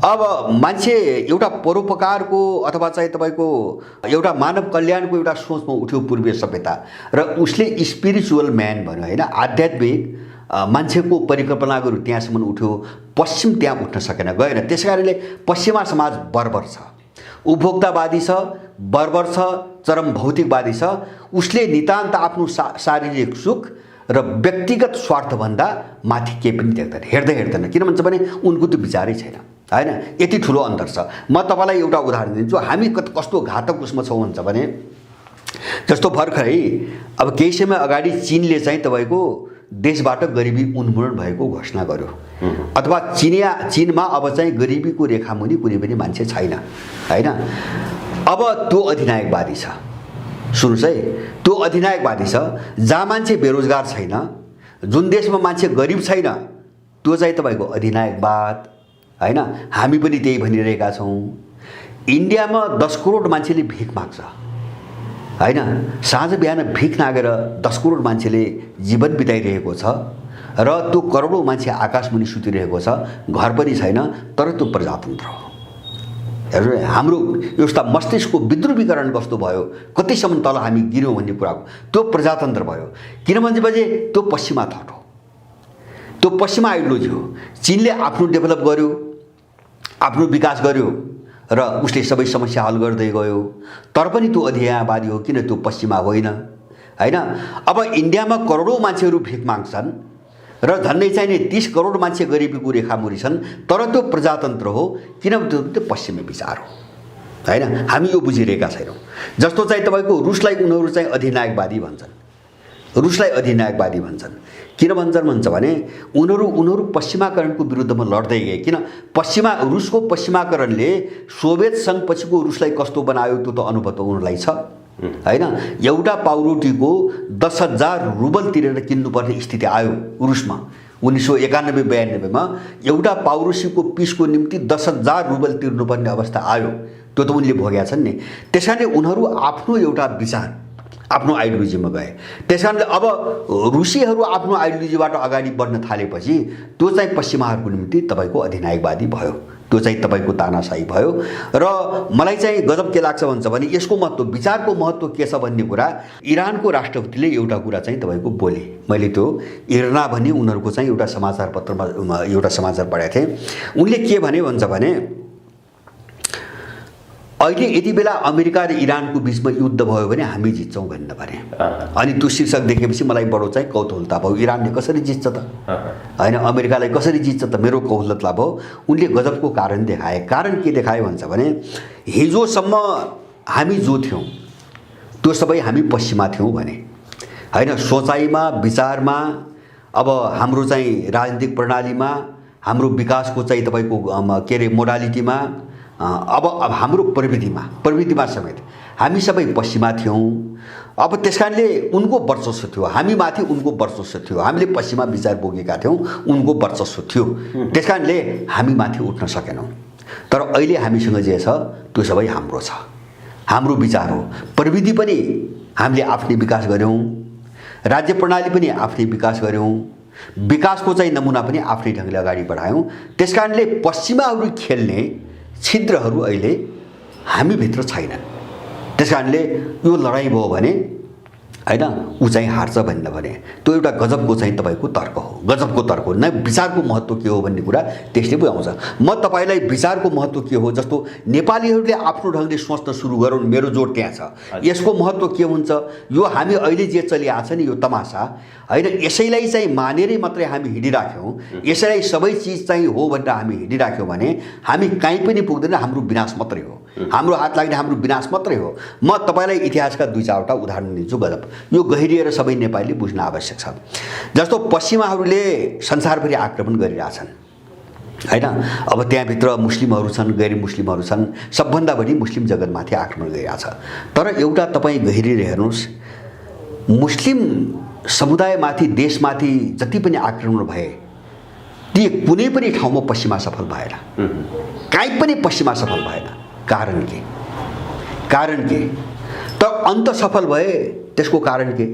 अब मान्छे एउटा परोपकारको अथवा चाहिँ तपाईँको एउटा मानव कल्याणको एउटा सोचमा उठ्यो पूर्वीय सभ्यता, र उसले स्पिरिचुअल म्यान भन्यो हैन, आध्यात्मिक मान्छेको परिकल्पना गर्यो, त्यहाँसम्म उठ्यो। पश्चिम त्यहाँ उठ्न सकेन, गएन। त्यसकारणले पश्चिमा समाज बर्बर छ, उपभोक्तावादी छ, बर्बर छ, चरम भौतिकवादी छ। उसले नितान्त आफ्नो शारीरिक सुख र व्यक्तिगत स्वार्थभन्दा माथि केही पनि देख्दैन, हेर्दैन। किन भन्छ भने उनको त्यो विचारै छैन हैन। यति ठुलो अन्तर छ। म तपाईँलाई एउटा उदाहरण दिन्छु। हामी कस्तो घातक उसमा छौँ भन्छ भने जस्तो भर्खरै अब केही समय अगाडि चीनले चाहिँ तपाईँको देशबाट गरिबी उन्मूलन भएको घोषणा गर्यो, अथवा चीनमा अब चाहिँ गरिबीको रेखामुनि कुनै पनि मान्छे छैन हैन। अब त्यो अधिनायकवादी छ। सुन्नुहोस् है, त्यो अधिनायकवादी छ। जहाँ मान्छे बेरोजगार छैन, जुन देशमा मान्छे गरिब छैन, त्यो चाहिँ तपाईँको अधिनायकवाद हैन। हामी पनि त्यही भनिरहेका छौँ। इन्डियामा 10 करोड मान्छेले भिख माग्छ हैन। साँझ बिहान भिख नागेर 10 करोड मान्छेले जीवन बिताइरहेको छ, र त्यो करोडौँ मान्छे आकाशमुनि सुतिरहेको छ, घर पनि छैन। तर त्यो प्रजातन्त्र हो। हेर्नु, हाम्रो एउटा मस्तिष्कको विद्रुवीकरण कस्तो भयो, कतिसम्म तल हामी गिर्यौँ भन्ने कुराको त्यो प्रजातन्त्र भयो। किनभने त्यो पश्चिमा थट हो, त्यो पश्चिमा आइडियोलोजी हो। चीनले आफ्नो डेभलप गर्यो, आफ्नो विकास गर्यो, र उसले सबै समस्या हल गर्दै गयो। तर पनि त्यो अधिनायकवादी हो, किन त्यो पश्चिमा होइन हैन। अब इन्डियामा करोडौँ मान्छेहरू भिख माग्छन् र झन्डै चाहिने 30 करोड मान्छे गरिबीको रेखामुनि छन्, तर त्यो प्रजातन्त्र हो, किनभने त्यो पश्चिमी विचार हो हैन। हामी यो बुझिरहेका छैनौँ। जस्तो चाहिँ तपाईँको रुसलाई उनीहरू चाहिँ अधिनायकवादी भन्छन्, रुसलाई अधिनायकवादी भन्छन्। किन भन्छ भने उनीहरू पश्चिमाकरणको विरुद्धमा लड्दै गए। किन रुसको पश्चिमाकरणले सोभियत सङ्घपछिको रुसलाई कस्तो बनायो त्यो त अनुभव उनीहरूलाई छ हैन। एउटा पाउरोटीको 10,000 रुबल तिरेर किन्नुपर्ने स्थिति आयो रुसमा 1991-92मा। एउटा पाउरोसीको पिसको निम्ति 10,000 रुबल तिर्नुपर्ने अवस्था आयो। त्यो त उनले भोगेका छन् नि। त्यसकारणले उनीहरू आफ्नो एउटा विचार, आफ्नो आइडियोलोजीमा गए। त्यसकारणले अब रुसीहरू आफ्नो आइडियोलोजीबाट अगाडि बढ्न थालेपछि त्यो चाहिँ पश्चिमाहरूको निम्ति तपाईँको अधिनायकवादी भयो, त्यो चाहिँ तपाईँको तानाशाही भयो। र मलाई चाहिँ गजब के लाग्छ भन्छ भने यसको महत्त्व, विचारको महत्त्व के छ भन्ने कुरा इरानको राष्ट्रपतिले एउटा कुरा चाहिँ तपाईँको बोले। मैले त्यो इर्ना भन्ने उनीहरूको चाहिँ एउटा समाचार पत्रमा एउटा समाचार पढेको थिएँ। उनले के भने भन्छ भने अहिले यति बेला अमेरिका र इरानको बिचमा युद्ध भयो भने हामी जित्छौँ भन्ने भने। अनि त्यो शीर्षक देखेपछि मलाई बडो चाहिँ कौतूहलता भयो, इरानले कसरी जित्छ त हैन, अमेरिकालाई कसरी जित्छ त, मेरो कौतूहलता भयो। उनले गजबको कारण देखाए। कारण के देखाए भन्छ भने हिजोसम्म हामी जो थियौँ त्यो सबै हामी पश्चिमा थियौँ भने हैन। सोचाइमा, विचारमा, अब हाम्रो चाहिँ राजनीतिक प्रणालीमा हाम्रो विकासको चाहिँ तपाईँको के अरे मोडालिटीमा अब हाम्रो प्रविधिमा समेत हामी सबै पश्चिमा थियौँ। अब त्यस कारणले उनको वर्चस्व थियो, हामी माथि उनको वर्चस्व थियो, हामीले पश्चिमा विचार बोकेका थियौँ, उनको वर्चस्व थियो, त्यस कारणले हामी माथि उठ्न सकेनौँ। तर अहिले हामीसँग जे छ त्यो सबै हाम्रो छ, हाम्रो विचार हो। प्रविधि पनि हामीले आफ्नै विकास गऱ्यौँ, राज्य प्रणाली पनि आफ्नै विकास गऱ्यौँ, विकासको चाहिँ नमुना पनि आफ्नै ढङ्गले अगाडि बढायौँ। त्यस कारणले पश्चिमाहरू खेल्ने छिद्रहरू अहिले हामीभित्र छैनन्। त्यस कारणले यो लडाइँ भयो भने हैन ऊ चाहिँ हार्छ भन्ने भने त्यो एउटा गजबको चाहिँ तपाईँको तर्क हो, गजबको तर्क हो। न विचारको महत्त्व के हो भन्ने कुरा त्यसले पो आउँछ। म तपाईँलाई विचारको महत्त्व के हो, जस्तो नेपालीहरूले आफ्नो ढङ्गले सोच्न सुरु गरौँ, मेरो जोड त्यहाँ छ। यसको महत्त्व के हुन्छ, यो हामी अहिले जे चलिआएको छ नि यो तमासा हैन, यसैलाई चाहिँ मानेरै मात्रै हामी हिँडिराख्यौँ, यसैलाई सबै चिज चाहिँ हो भनेर हामी हिँडिराख्यौँ भने हामी कहीँ पनि पुग्दैन, हाम्रो विनाश मात्रै हो, हाम्रो हात लाग्ने हाम्रो विनाश मात्रै हो। म तपाईँलाई इतिहासका 2-4वटा उदाहरण दिन्छु गजब, यो गहिरिएर सबै नेपालीले बुझ्न आवश्यक छ। जस्तो पश्चिमाहरूले संसारभरि आक्रमण गरिरहेछन् हैन, अब त्यहाँभित्र मुस्लिमहरू छन्, गैर मुस्लिमहरू छन्, सबभन्दा बढी मुस्लिम जगतमाथि आक्रमण गरिरहेछ। तर एउटा तपाईँ गहिरिएर हेर्नुहोस्, मुस्लिम समुदायमाथि देशमाथि जति पनि आक्रमण भए ती कुनै पनि ठाउँमा पश्चिमा सफल भएन, कहीँ पनि पश्चिमा सफल भएन। कारण के त अन्त सफल भए, त्यसको कारण के,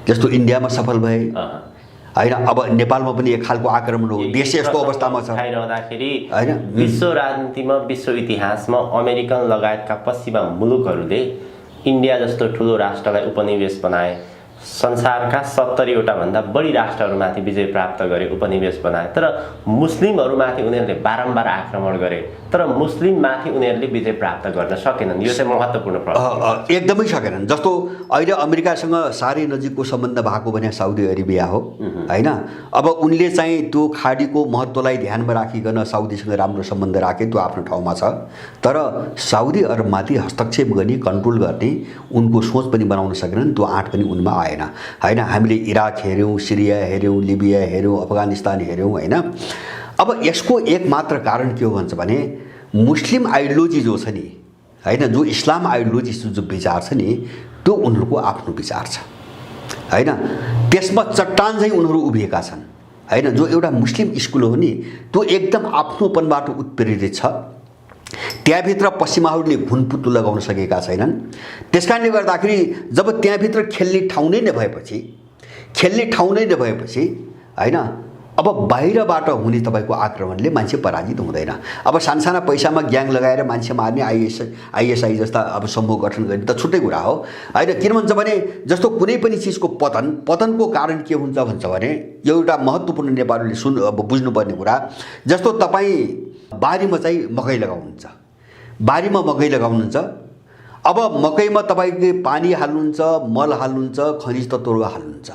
जस्तो इन्डियामा सफल भए हैन, अब नेपालमा पनि एक खालको आक्रमण हो, देश यस्तो अवस्थामा छ हैन। विश्व राजनीतिमा, विश्व इतिहासमा अमेरिकन लगायतका पश्चिमा मुलुकहरूले इन्डिया जस्तो ठुलो राष्ट्रलाई उपनिवेश बनाए, संसारका 70वटा भन्दा बढी राष्ट्रहरूमाथि विजय प्राप्त गरे, उपनिवेश बनाए। तर मुस्लिमहरूमाथि उनीहरूले बारम्बार आक्रमण गरे, तर मुस्लिममाथि उनीहरूले विजय प्राप्त गर्न सकेनन्। यो चाहिँ महत्त्वपूर्ण प्रश्न, एकदमै सकेनन्। जस्तो अहिले अमेरिकासँग साह्रै नजिकको सम्बन्ध भएको भने साउदी अरेबिया हो हैन। अब उनले चाहिँ त्यो खाडीको महत्त्वलाई ध्यानमा राखिकन साउदीसँग राम्रो सम्बन्ध राखे, त्यो आफ्नो ठाउँमा छ। तर साउदी अरबमाथि हस्तक्षेप गर्ने, कन्ट्रोल गर्ने उनको सोच पनि बनाउन सकेनन्, त्यो आँट पनि उनमा आएन हैन। हामीले इराक हेऱ्यौँ, सिरिया हेऱ्यौँ, लिबिया हेऱ्यौँ, अफगानिस्तान हेऱ्यौँ हैन। अब यसको एक मात्र कारण के हो भन्छ भने मुस्लिम आइडियोलोजी जो छ नि हैन, जो इस्लाम आइडियोलोजी जो विचार छ नि, त्यो उनीहरूको आफ्नो विचार छ हैन। त्यसमा चट्टान चाहिँ उनीहरू उभिएका छन् हैन। जो एउटा मुस्लिम स्कुल हो नि, त्यो एकदम आफ्नोपनबाट उत्प्रेरित छ। त्यहाँभित्र पश्चिमाहरूले घुनपुत्तु लगाउन सकेका छैनन्। त्यस कारणले गर्दाखेरि जब त्यहाँभित्र खेल्ने ठाउँ नै नभएपछि हैन, अब बाहिरबाट हुने तपाईँको आक्रमणले मान्छे पराजित हुँदैन। अब सानसाना पैसामा ग्याङ लगाएर मान्छे मार्ने आइएसआई जस्ता अब समूह गठन गर्ने त छुट्टै कुरा हो हैन। किन भन्छ भने जस्तो कुनै पनि चिजको पतनको कारण के हुन्छ भन्छ भने एउटा महत्त्वपूर्ण नेपालीले अब बुझ्नुपर्ने कुरा, जस्तो तपाईँ बारीमा चाहिँ मकै लगाउनुहुन्छ, अब मकैमा तपाईँले पानी हाल्नुहुन्छ, मल हाल्नुहुन्छ, खनिज तत्त्वहरू हाल्नुहुन्छ,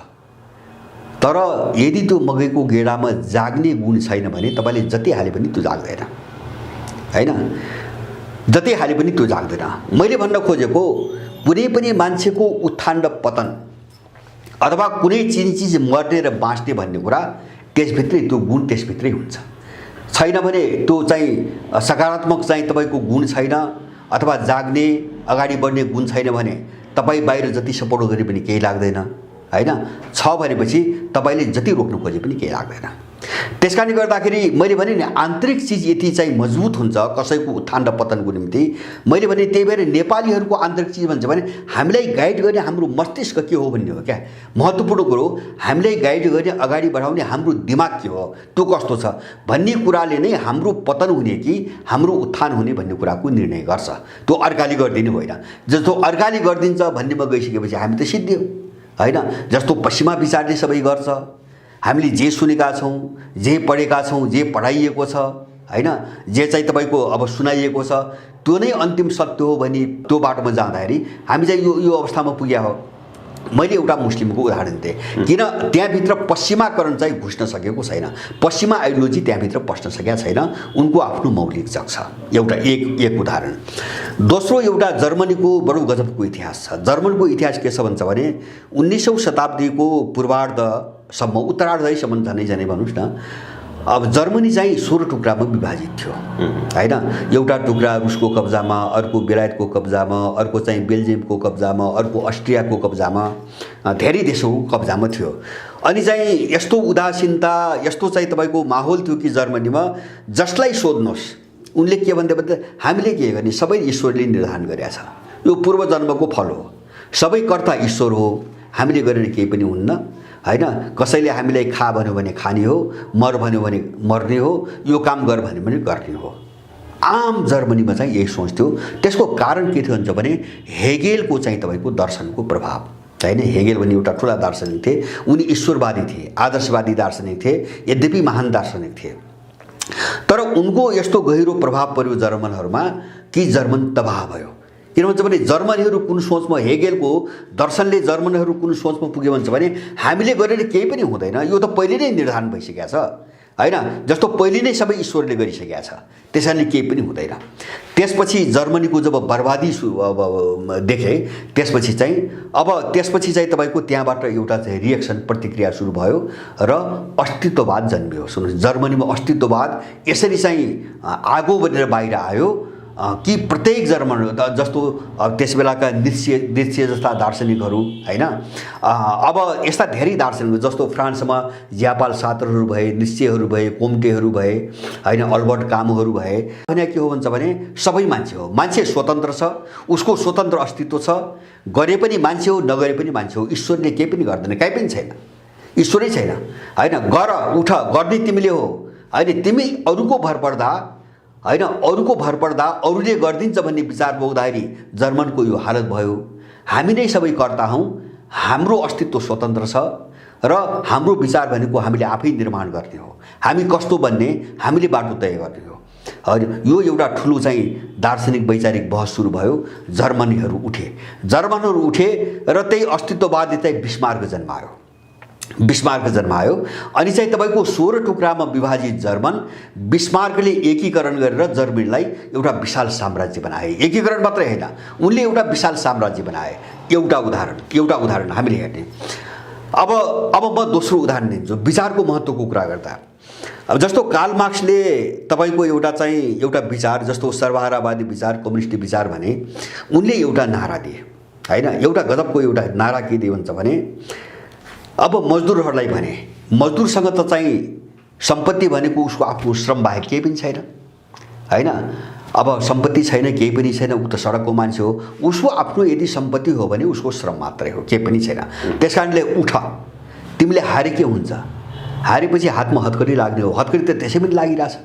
तर यदि त्यो मकैको गेडामा जाग्ने गुण छैन भने तपाईँले जति हाले पनि त्यो जाग्दैन हैन, जति हाले पनि त्यो जाग्दैन। मैले भन्न खोजेको कुनै पनि मान्छेको उत्थान र पतन अथवा कुनै चिज मर्ने र बाँच्ने भन्ने कुरा त्यसभित्रै, त्यो गुण त्यसभित्रै हुन्छ। छैन भने त्यो चाहिँ सकारात्मक चाहिँ तपाईँको गुण छैन अथवा जाग्ने अगाडि बढ्ने गुण छैन भने तपाईँ बाहिर जति सपोर्ट गरे पनि केही लाग्दैन हैन। छ भनेपछि तपाईँले जति रोक्नु खोजे पनि केही लाग्दैन। त्यस कारणले गर्दाखेरि मैले भने नि आन्तरिक चिज यति चाहिँ मजबुत हुन्छ कसैको उत्थान र पतनको निम्ति। मैले भने त्यही भएर नेपालीहरूको आन्तरिक चिज भन्छ भने हामीलाई गाइड गर्ने हाम्रो मस्तिष्क के हो भन्ने हो क्या। महत्त्वपूर्ण कुरो हामीलाई गाइड गर्ने, अगाडि बढाउने हाम्रो दिमाग के हो, त्यो कस्तो छ भन्ने कुराले नै हाम्रो पतन हुने कि हाम्रो उत्थान हुने भन्ने कुराको निर्णय गर्छ। त्यो अर्काले गरिदिनु होइन। जस्तो अर्काले गरिदिन्छ भन्नेमा गइसकेपछि हामी त सिद्धियौँ हैन। जस्तो पश्चिमा विचारले सबै गर्छ, हामीले जे सुनेका छौँ, जे पढेका छौँ, जे पढाइएको छ हैन, जे चाहिँ तपाईँको अब सुनाइएको छ त्यो नै अन्तिम सत्य हो भने त्यो बाटोमा जाँदाखेरि हामी चाहिँ यो अवस्थामा पुग्या हो। मैले एउटा मुस्लिमको उदाहरण दिएँ, किन त्यहाँभित्र पश्चिमाकरण चाहिँ घुस्न सकेको छैन, पश्चिमा आइडियोलोजी त्यहाँभित्र पस्न सकेका छैन, उनको आफ्नो मौलिक जग छ। एउटा एक उदाहरण। दोस्रो एउटा जर्मनीको बडो गजबको इतिहास छ। जर्मनको इतिहास के छ भन्छ भने 19औं शताब्दीको पूर्वार्धसम्म, उत्तरार्धैसम्म झनै भनौँ न, अब जर्मनी चाहिँ 16 टुक्रामा विभाजित थियो हैन। एउटा टुक्रा रुसको कब्जामा, अर्को बेलायतको कब्जामा, अर्को चाहिँ बेल्जियमको कब्जामा, अर्को अस्ट्रियाको कब्जामा, धेरै देशको कब्जामा थियो। अनि चाहिँ यस्तो उदासीनता, यस्तो चाहिँ तपाईको माहौल थियो कि जर्मनीमा जसलाई सोध्नुहोस् उनले के भन्दै हामीले के गर्ने, सबै ईश्वरले निर्धारण गरेका छ, यो पूर्व जन्मको फल हो, सबै कर्ता ईश्वर हो, हामीले गरेर केही पनि हुन्न हैन। कसैले हामीलाई खा भन्यो भने खाने हो, मर भन्यो भने मर्ने हो, यो काम गर भन्यो भने गर्ने हो। आम जर्मनीमा चाहिँ यही सोच थियो। त्यसको कारण के थियो भन्छ भने हेगेलको चाहिँ तपाईको दर्शनको प्रभाव हैन। हेगेल भन्ने एउटा ठुला दार्शनिक थिए, उनी ईश्वरवादी थिए, आदर्शवादी दार्शनिक थिए, यद्यपि महान दार्शनिक थिए। तर उनको यस्तो गहिरो प्रभाव पर्यो जर्मनहरूमा कि जर्मन तबाह भयो। किन भन्छ भने जर्मनीहरू कुन सोचमा, हेगेलको दर्शनले जर्मनीहरू कुन सोचमा पुग्यो भन्छ भने हामीले गरेर केही पनि हुँदैन, यो त पहिले नै निर्धारण भइसकेको छ हैन। जस्तो पहिले नै सबै ईश्वरले गरिसकेको छ, त्यसैले केही पनि हुँदैन। त्यसपछि जर्मनीको जब बर्बादी देखे त्यसपछि चाहिँ तपाईको त्यहाँबाट एउटा चाहिँ रिएक्सन, प्रतिक्रिया सुरु भयो र अस्तित्ववाद जन्मियो। सुन्नुहोस्, जर्मनीमा अस्तित्ववाद यसरी चाहिँ आगो बनेर बाहिर आयो कि प्रत्येक जर्मन जस्तो त्यस बेलाका नित्से जस्ता दार्शनिकहरू हैन। अब यस्ता धेरै दार्शनिक जस्तो फ्रान्समा ज्यापाल सार्त्रहरू भए, नित्सेहरू भए, कोम्टेहरू भए हैन, अल्बर्ट कामुहरू भए। भने के हो भन्छ भने सबै मान्छे हो, मान्छे स्वतन्त्र छ, उसको स्वतन्त्र अस्तित्व छ, गरे पनि मान्छे हो, नगरे पनि मान्छे हो, ईश्वरले केही पनि गर्दैन, केही पनि छैन, ईश्वरै छैन हैन। गर उठ गर्ने तिमीले हो हैन। तिमी अरूको भर पर्दा हैन, अरूको भर पर्दा अरूले गरिदिन्छ भन्ने विचार बोक्दाखेरि जर्मनको यो हालत भयो। हामी नै सबै कर्ता हौँ, हाम्रो अस्तित्व स्वतन्त्र छ र हाम्रो विचार भनेको हामीले आफै निर्माण गर्ने हो, हामी कस्तो बन्ने हामीले बाटो तय गर्ने हो हैन। यो एउटा ठुलो चाहिँ दार्शनिक वैचारिक बहस सुरु भयो। जर्मनीहरू उठे र त्यही अस्तित्ववादी चाहिँ बिस्मार्क जन्मायो। अनि चाहिँ तपाईको 16 टुक्रामा विभाजित जर्मन, बिस्मार्कले एकीकरण गरेर जर्मनीलाई एउटा विशाल साम्राज्य बनाए। एकीकरण मात्रै हैन, उनले एउटा विशाल साम्राज्य बनाए। एउटा उदाहरण हामीले हेर्ने। अब म दोस्रो उदाहरण दिन्छु विचारको महत्त्वको कुरा गर्दा। अब जस्तो कार्ल मार्क्सले तपाईको एउटा विचार जस्तो सर्वहारावादी विचार, कम्युनिस्ट विचार भने उनले एउटा नारा दिए हैन। एउटा गजबको एउटा नारा के दिए भन्छ भने अब मजदुरहरूलाई भने मजदुरसँग त चाहिँ सम्पत्ति भनेको उसको आफ्नो श्रम बाहेक केही पनि छैन हैन। अब सम्पत्ति छैन, केही पनि छैन, ऊ त सडकको मान्छे हो, उसको आफ्नो यदि सम्पत्ति हो भने उसको श्रम मात्रै हो, केही पनि छैन। त्यसकारणले उठ, तिमीले हारे के हुन्छ, हारेपछि हातमा हतकडी लाग्ने हो, हतकडी त त्यसै पनि लागिरहेछ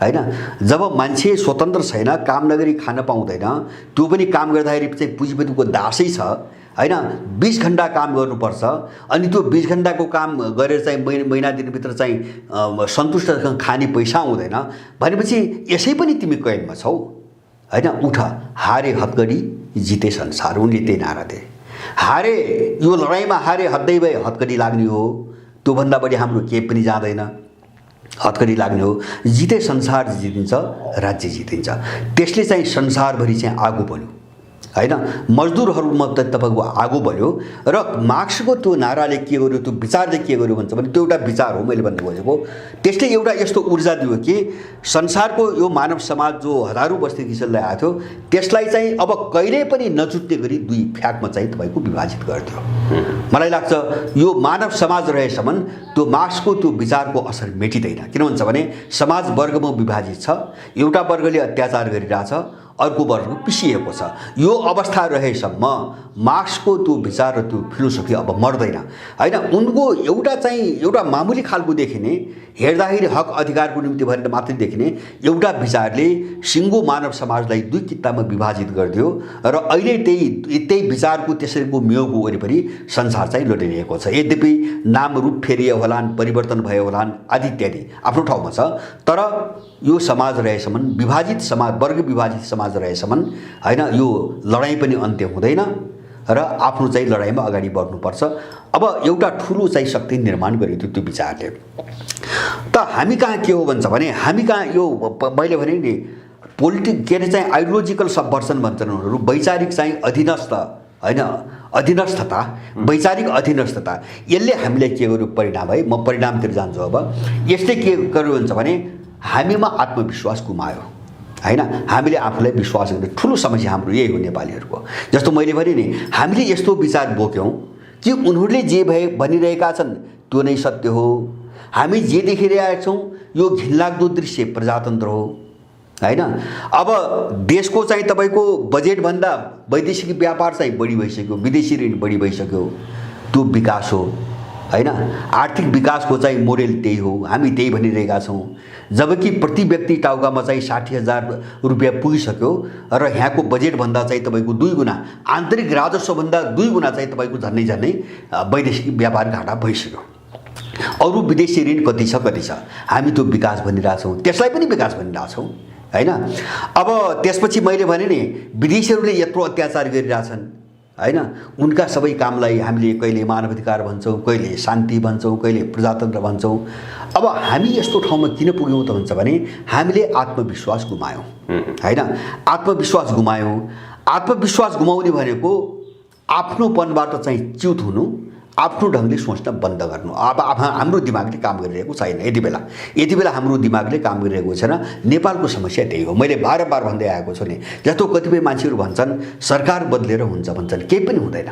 हैन। जब मान्छे स्वतन्त्र छैन, काम नगरी खान पाउँदैन, त्यो पनि काम गर्दाखेरि चाहिँ पुँजीपतिको दासै छ हैन। 20 घण्टा काम गर्नुपर्छ, अनि त्यो 20 घण्टाको काम गरेर चाहिँ महिना दिनभित्र चाहिँ सन्तुष्ट खाने पैसा हुँदैन भनेपछि यसै पनि तिमी कैदमा छौ हैन। उठ, हारे हतकडी, जिते संसार, उनले त्यही नारा दिए। हारे, यो लडाइँमा हारे, हत्दै भए हतकडी लाग्ने हो, त्योभन्दा बढी हाम्रो केही पनि जाँदैन, हतकडी लाग्ने हो। जिते संसार जितिन्छ, राज्य जितिन्छ। त्यसले चाहिँ संसारभरि चाहिँ आगो बन्यो हैन। मजदुरहरूमा त तपाईँको आगो बल्यो र मार्क्सको त्यो नाराले के गर्यो, त्यो विचारले के गर्यो भन्छ भने त्यो एउटा विचार हो मैले भन्नु खोजेको। त्यसले एउटा यस्तो ऊर्जा दियो कि संसारको यो मानव समाज जो हजारौँ वर्षदेखि चल्दै आएको थियो त्यसलाई चाहिँ अब कहिल्यै पनि नजुट्ने गरी दुई फ्याकमा चाहिँ तपाईँको विभाजित गरिदियो। मलाई लाग्छ यो मानव समाज रहेसम्म त्यो मार्क्सको त्यो विचारको असर मेटिँदैन। किन भन्छ भने समाज वर्गमा विभाजित छ, एउटा वर्गले अत्याचार गरिरहेछ, अर्को वर्ग पिसिएको छ। यो अवस्था रहेसम्म मार्क्सको त्यो विचार र त्यो फिलोसफी अब मर्दैन हैन। उनको एउटा मामुली खालको देखिने, हेर्दाखेरि हक अधिकारको निम्ति भनेर मात्रै देखिने एउटा विचारले सिङ्गो मानव समाजलाई दुई कित्तामा विभाजित गरिदियो र अहिले त्यही विचारको त्यसैको मेउको वरिपरि संसार चाहिँ लडिरहेको छ। यद्यपि नाम रूप फेरिए होलान्, परिवर्तन भयो होलान् आदि इत्यादि आफ्नो ठाउँमा छ, तर यो समाज रहेसम्म, विभाजित समाज, वर्ग विभाजित समाज रहेसम्म हैन, यो लडाइँ पनि अन्त्य हुँदैन र आफ्नो चाहिँ लडाइँमा अगाडि बढ्नुपर्छ। अब एउटा ठुलो चाहिँ शक्ति निर्माण गरियो त्यो विचारले। त हामी कहाँ के हो भन्छ भने हामी कहाँ यो मैले भने नि के अरे चाहिँ आइडियोलोजिकल सबभर्सन भन्छन् उनीहरू, वैचारिक चाहिँ अधीनस्थ हैन अधीनस्थता, वैचारिक अधीनस्थता, यसले हामीले के गर्यो परिणाम है, म परिणामतिर जान्छु अब। यसले के गर्यो भन्छ भने हामीमा आत्मविश्वास गुमायो हैन। हामीले आफूलाई विश्वास गर्ने ठुलो समस्या हाम्रो यही हो नेपालीहरूको। जस्तो मैले भने नि, हामीले यस्तो विचार बोक्यौँ कि उनीहरूले जे भनिरहेका छन् त्यो नै सत्य हो, हामी जे देखिरहेका छौँ यो घिनलाग्दो दृश्य प्रजातन्त्र हो हैन। अब देशको चाहिँ तपाईँको बजेटभन्दा वैदेशिक व्यापार चाहिँ बढी भइसक्यो, विदेशी ऋण बढी भइसक्यो, त्यो विकास हो हैन। आर्थिक विकासको चाहिँ मोडेल त्यही हो, हामी त्यही भनिरहेका छौँ। जबकि प्रति व्यक्ति टाउकामा चाहिँ 60,000 रुपियाँ पुगिसक्यो र यहाँको बजेटभन्दा चाहिँ तपाईँको 2 गुणा, आन्तरिक राजस्वभन्दा 2 गुणा चाहिँ तपाईँको झन्नै वैदेशिक व्यापार घाटा भइसक्यो। अरू विदेशी ऋण कति छ, हामी त्यो विकास भनिरहेछौँ, त्यसलाई पनि विकास भनिरहेछौँ हैन। अब त्यसपछि मैले भने नि, विदेशीहरूले यत्रो अत्याचार गरिरहेछन् हैन। उनका सबै कामलाई हामीले कहिले मानवाधिकार भन्छौँ, कहिले शान्ति भन्छौँ, कहिले प्रजातन्त्र भन्छौँ। अब हामी यस्तो ठाउँमा किन पुग्यौँ त भन्छ भने हामीले आत्मविश्वास गुमायौँ हैन। आत्मविश्वास गुमायौँ। आत्मविश्वास गुमाउने भनेको आफ्नोपनबाट चाहिँ च्युत हुनु, आफ्नो ढङ्गले सोच्न बन्द गर्नु। अब हाम्रो दिमागले काम गरिरहेको छैन यति बेला हाम्रो दिमागले काम गरिरहेको छैन। नेपालको समस्या त्यही हो। मैले बारम्बार भन्दै आएको छु नि, जस्तो कतिपय मान्छेहरू भन्छन् सरकार बदलेर हुन्छ भन्छन्, केही पनि हुँदैन।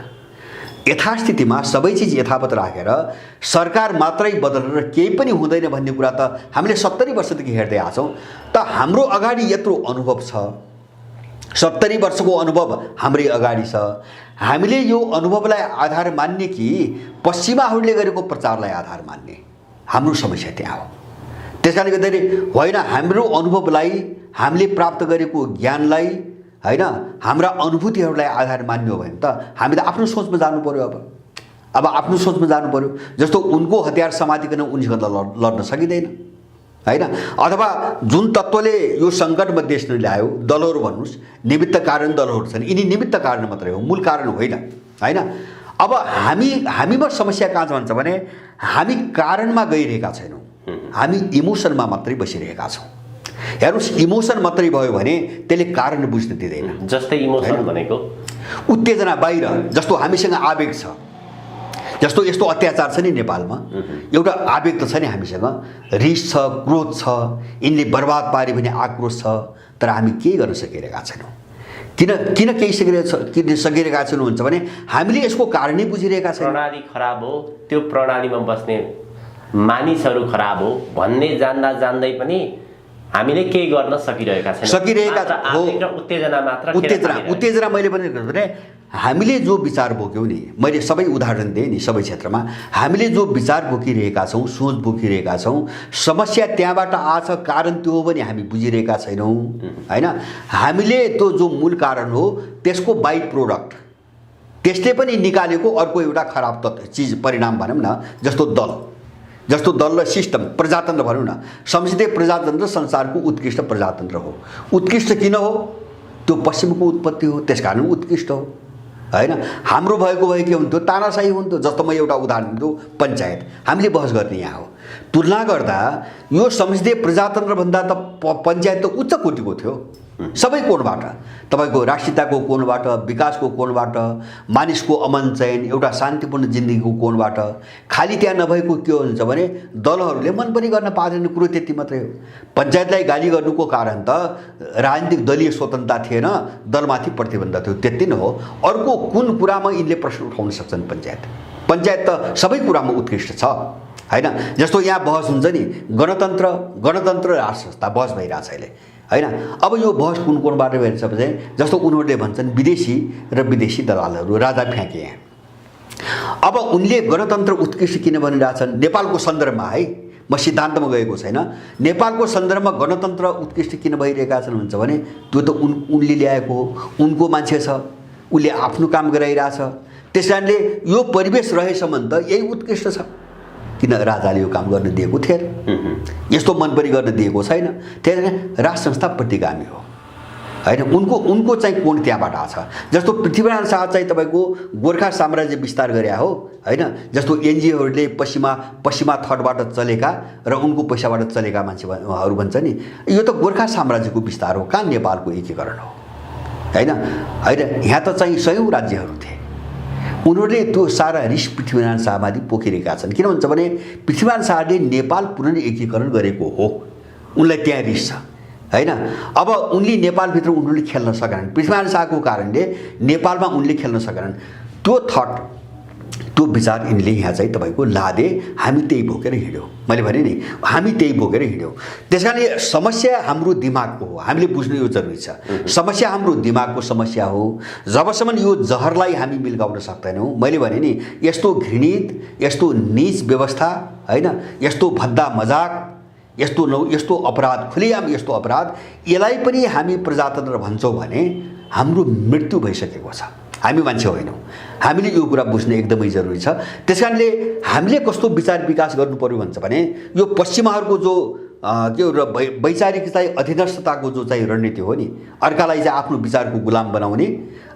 यथास्थितिमा सबै चिज यथावत राखेर सरकार मात्रै बदलेर केही पनि हुँदैन भन्ने कुरा त हामीले 70 वर्षदेखि हेर्दै आएको छौँ। त हाम्रो अगाडि यत्रो अनुभव छ, 70 वर्षको अनुभव हाम्रै अगाडि छ। हामीले यो अनुभवलाई आधार मान्ने कि पश्चिमाहरूले गरेको प्रचारलाई आधार मान्ने, हाम्रो समस्या त्यहाँ हो। त्यसकारणले गर्दाखेरि होइन, हाम्रो अनुभवलाई, हामीले प्राप्त गरेको ज्ञानलाई हैन, हाम्रा अनुभूतिहरूलाई आधार मान्ने हो भने त हामी त आफ्नो सोचमा जानु पर्यो। अब आफ्नो सोचमा जानु पर्यो। जस्तो उनको हतियार समातिकन उनीसँग लड्न सकिँदैन हैन। अथवा जुन तत्त्वले यो सङ्कटमा देश ल्यायो, दलहरू भन्नुहोस्, निमित्त कारण दलहरू छन्, यिनी निमित्त कारण मात्रै हो, मूल कारण होइन हैन। अब हामीमा समस्या कहाँ छ भन्छ भने हामी कारणमा गइरहेका छैनौँ, हामी इमोसनमा मात्रै बसिरहेका छौँ। हेर्नुहोस्, इमोसन मात्रै भयो भने त्यसले कारण बुझ्न दिँदैन। जस्तै इमोसन भनेको उत्तेजना बाहिर, जस्तो हामीसँग आवेग छ, जस्तो यस्तो अत्याचार छ नि नेपालमा, एउटा आवेग त छ नि हामीसँग, रिस छ, क्रोध छ, यिनले बर्बाद पारे भने आक्रोश छ, तर हामी केही गर्न सकिरहेका छैनौँ। किन केही सकिरहेका छैनौँ भन्छ भने हामीले यसको कारणै बुझिरहेका छैनौँ। प्रणाली खराब हो, त्यो प्रणालीमा बस्ने मानिसहरू खराब हो भन्ने जान्दै पनि हामीले केही गर्न सकिरहेका हो। उत्तेजना मैले भने हामीले जो विचार बोक्यौँ नि, मैले सबै उदाहरण दिएँ नि, सबै क्षेत्रमा हामीले जो विचार बोकिरहेका छौँ, सोच बोकिरहेका छौँ, समस्या त्यहाँबाट आछ, कारण त्यो हो भने हामी बुझिरहेका छैनौँ हैन। हामीले त्यो जो मूल कारण हो त्यसको बाइ प्रोडक्ट, त्यसले पनि निकालेको अर्को एउटा खराब चिज परिणाम भनौँ न, जस्तो दल र सिस्टम, प्रजातन्त्र भनौँ न, संसदीय प्रजातन्त्र संसारको उत्कृष्ट प्रजातन्त्र हो। उत्कृष्ट किन हो? त्यो पश्चिमको उत्पत्ति हो, त्यसकारण उत्कृष्ट हो हैन। हाम्रो भएको भए के हुन्थ्यो? तानाशाही हुन्थ्यो। जस्तो म एउटा उदाहरण दिन्छु, पञ्चायत हामीले बहस गर्ने यहाँ हो। तुलना गर्दा यो संसदीय प्रजातन्त्रभन्दा त पञ्चायत त उच्च कोटिको थियो, सबै कोणबाट, तपाईँको राष्ट्रियताको कोणबाट, विकासको कोणबाट, मानिसको अमन चयन, एउटा शान्तिपूर्ण जिन्दगीको कोणबाट। खालि त्यहाँ नभएको के हुन्छ भने दलहरूले मन पनि गर्न पाएन, कुरो त्यति मात्रै हो। पञ्चायतलाई गाली गर्नुको कारण त राजनीतिक दलीय स्वतन्त्रता थिएन, दलमाथि प्रतिबन्ध थियो, त्यति नै हो। अर्को कुन कुरामा यिनले प्रश्न उठाउन सक्छन्? पञ्चायत त सबै कुरामा उत्कृष्ट छ हैन। जस्तो यहाँ बहस हुन्छ नि, गणतन्त्र राष्ट्र संस्था बहस भइरहेछ अहिले हैन। अब यो बहस कुन कोणबाट भइरहेछ भने जस्तो उनीहरूले भन्छन् विदेशी दलालहरू राजा फ्याँके यहाँ। अब उनले गणतन्त्र उत्कृष्ट किन भनिरहेछन्? नेपालको सन्दर्भमा है, म सिद्धान्तमा गएको छैन, नेपालको सन्दर्भमा गणतन्त्र उत्कृष्ट किन भइरहेका छन् भन्छ भने त्यो त उनले ल्याएको हो, उनको मान्छे छ, उसले आफ्नो काम गराइरहेछ। त्यस कारणले यो परिवेश रहेसम्म त यही उत्कृष्ट छ। किन राजाले यो काम गर्न दिएको थिएन, यस्तो मन पनि गर्न दिएको छैन, त्यही राष्ट्र संस्था प्रतिगामी हो हैन। उनको चाहिँ कोण त्यहाँबाट आछ। जस्तो पृथ्वीनारायण शाह चाहिँ तपाईँको गोर्खा साम्राज्य विस्तार गरे हो हैन। जस्तो एनजिओहरूले पश्चिमा थटबाट चलेका र उनको पैसाबाट चलेका मान्छेहरू भन्छ नि, यो त गोर्खा साम्राज्यको विस्तार हो, कहाँ नेपालको एकीकरण हो हैन। यहाँ त चाहिँ 100औं राज्यहरू थिए उनीहरूले त्यो सारा रिस पृथ्वीनारायण शाहमाथि पोखिरहेका छन्। किन भन्छ भने पृथ्वीनारायण शाहले नेपाल पुनः एकीकरण गरेको हो, उनलाई त्यहाँ रिस छ होइन। अब उनले नेपालभित्र उनीहरूले खेल्न सकेनन्, पृथ्वीनारायण शाहको कारणले नेपालमा उनले खेल्न सकेनन्। त्यो थट त्यो विचार यिनले यहाँ चाहिँ तपाईँको लादे, हामी त्यही बोकेर हिँड्यौँ। मैले भने नि हामी त्यही बोकेर हिँड्यौँ। त्यस कारणले समस्या हाम्रो दिमागको हो, हामीले बुझ्नु यो जरुरी छ। समस्या हाम्रो दिमागको समस्या हो। जबसम्म यो जहरलाई हामी मिल्गाउन सक्दैनौँ, मैले भने नि यस्तो घृणित, यस्तो नीच व्यवस्था होइन, यस्तो भद्दा मजाक, यस्तो अपराध, खुलेआम यस्तो अपराध, यसलाई पनि हामी प्रजातन्त्र भन्छौँ भने हाम्रो मृत्यु भइसकेको छ। हामी मान्छे होइनौँ, हामीले यो कुरा बुझ्ने एकदमै जरुरी छ। त्यसकारणले हामीले कस्तो विचार विकास गर्नु पर्यो भन्छ भने यो पश्चिमाहरूको जो के हो र वैचारिक चाहिँ अधीनस्थताको जो चाहिँ रणनीति हो नि, अर्कालाई चाहिँ आफ्नो विचारको गुलाम बनाउने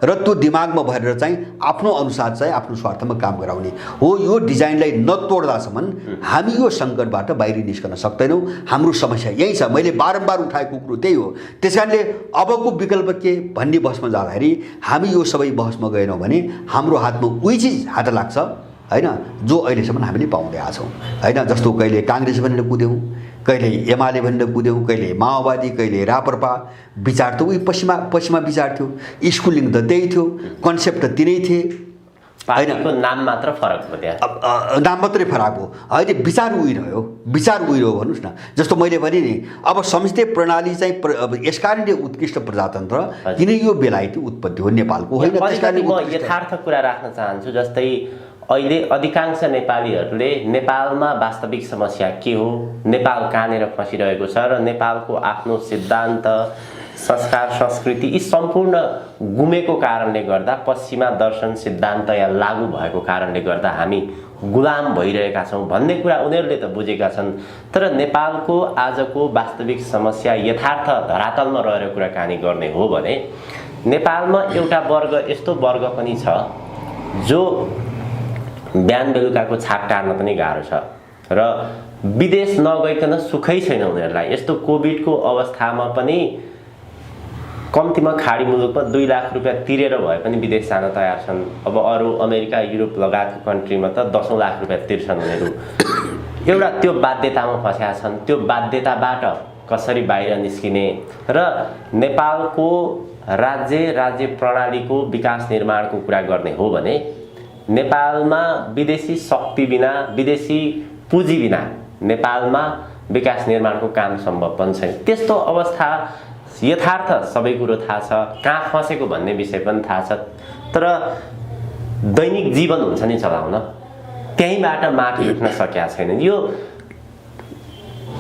र त्यो दिमागमा भरेर चाहिँ आफ्नो अनुसार चाहिँ आफ्नो स्वार्थमा काम गराउने हो, यो डिजाइनलाई नतोड्दासम्म हामी यो सङ्कटबाट बाहिर निस्कन सक्दैनौँ। हाम्रो समस्या यही छ, मैले बारम्बार उठाएको कुरो त्यही हो। त्यसकारणले अबको विकल्प के भन्ने बहसमा जाँदाखेरि हामी यो सबै बहसमा गएनौँ भने हाम्रो हातमा उही चिज हात लाग्छ होइन, जो अहिलेसम्म हामीले पाउँदै आएको छौँ होइन। जस्तो कहिले काङ्ग्रेस भनेर कुद्यौँ, कहिले एमाले भनेर कुद्यौँ, कहिले माओवादी, कहिले राप्रपा। विचार त उही पश्चिमा विचार थियो, स्कुलिङ त त्यही थियो, कन्सेप्ट त तिनै थिए होइन। नाम मात्र फरक हो, त्यहाँ नाम मात्रै फरक हो होइन, विचार उहिरह्यो, विचार उहिरह्यो भन्नुहोस् न। जस्तो मैले भने नि अब संसदीय प्रणाली चाहिँ अब यस कारणले उत्कृष्ट प्रजातन्त्र किन यो बेलायती उत्पत्ति हो, नेपालको होइन। त्यसकारण म यथार्थ कुरा राख्न चाहन्छु। जस्तै अहिले अधिकांश नेपालीहरूले नेपालमा वास्तविक समस्या के हो, नेपाल कहाँनिर फसिरहेको छ र नेपालको आफ्नो सिद्धान्त, संस्कार, संस्कृति यी सम्पूर्ण गुमेको कारणले गर्दा, पश्चिमा दर्शन सिद्धान्त या लागू भएको कारणले गर्दा हामी गुलाम भइरहेका छौँ भन्ने कुरा उनीहरूले त बुझेका छन्। तर नेपालको आजको वास्तविक समस्या यथार्थ धरातलमा रहेर कुराकानी गर्ने हो भने नेपालमा एउटा वर्ग, यस्तो वर्ग पनि छ जो बिहान बेलुकाको छाप टार्न पनि गाह्रो छ र विदेश नगइकन सुखै छैन उनीहरूलाई। यस्तो कोभिडको अवस्थामा पनि कम्तीमा खाडी मुलुकमा 2 लाख रुपियाँ तिरेर भए पनि विदेश जान तयार छन्। अब अरू अमेरिका, युरोप लगायतको कन्ट्रीमा त 10 लाख रुपियाँ तिर्छन् उनीहरू। एउटा त्यो बाध्यतामा फँसेका छन्। त्यो बाध्यताबाट कसरी बाहिर निस्किने र नेपालको राज्य प्रणालीको विकास निर्माणको कुरा गर्ने हो भने नेपालमा विदेशी शक्ति बिना, विदेशी पुँजी बिना नेपालमा विकास निर्माणको काम सम्भव पनि छैन। त्यस्तो अवस्था यथार्थ सबै कुरो थाहा छ, कहाँ फँसेको भन्ने विषय पनि थाहा छ। तर दैनिक जीवन हुन्छ नि चलाउन, त्यहीँबाट माथि उठ्न सकेका छैन। यो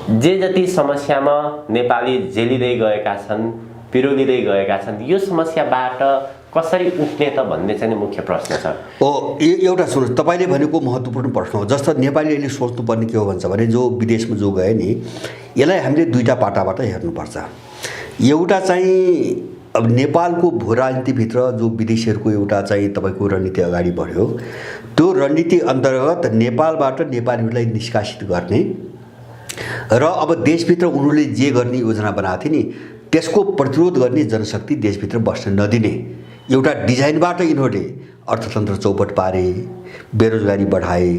जे जति समस्यामा नेपाली झेलिँदै गएका छन्, पिरोलिँदै गएका छन्, यो समस्याबाट कसरी उठ्ने त भन्ने चाहिँ मुख्य प्रश्न छ। एउटा सुन्नुहोस्, तपाईँले भनेको महत्त्वपूर्ण प्रश्न हो। जस्तो नेपालीले सोच्नुपर्ने के हो भन्छ भने जो विदेशमा जो गए नि, यसलाई हामीले दुईवटा पाटाबाट हेर्नुपर्छ। एउटा चाहिँ अब नेपालको भू राजनीतिभित्र जो विदेशीहरूको एउटा चाहिँ तपाईँको रणनीति अगाडि बढ्यो, त्यो रणनीति अन्तर्गत नेपालबाट नेपालीहरूलाई निष्कासित गर्ने र अब देशभित्र उनीहरूले जे गर्ने योजना बनाएको थिए नि त्यसको प्रतिरोध गर्ने जनशक्ति देशभित्र बस्न नदिने एउटा डिजाइनबाट यिनीहरूले अर्थतन्त्र चौपट पारे, बेरोजगारी बढाए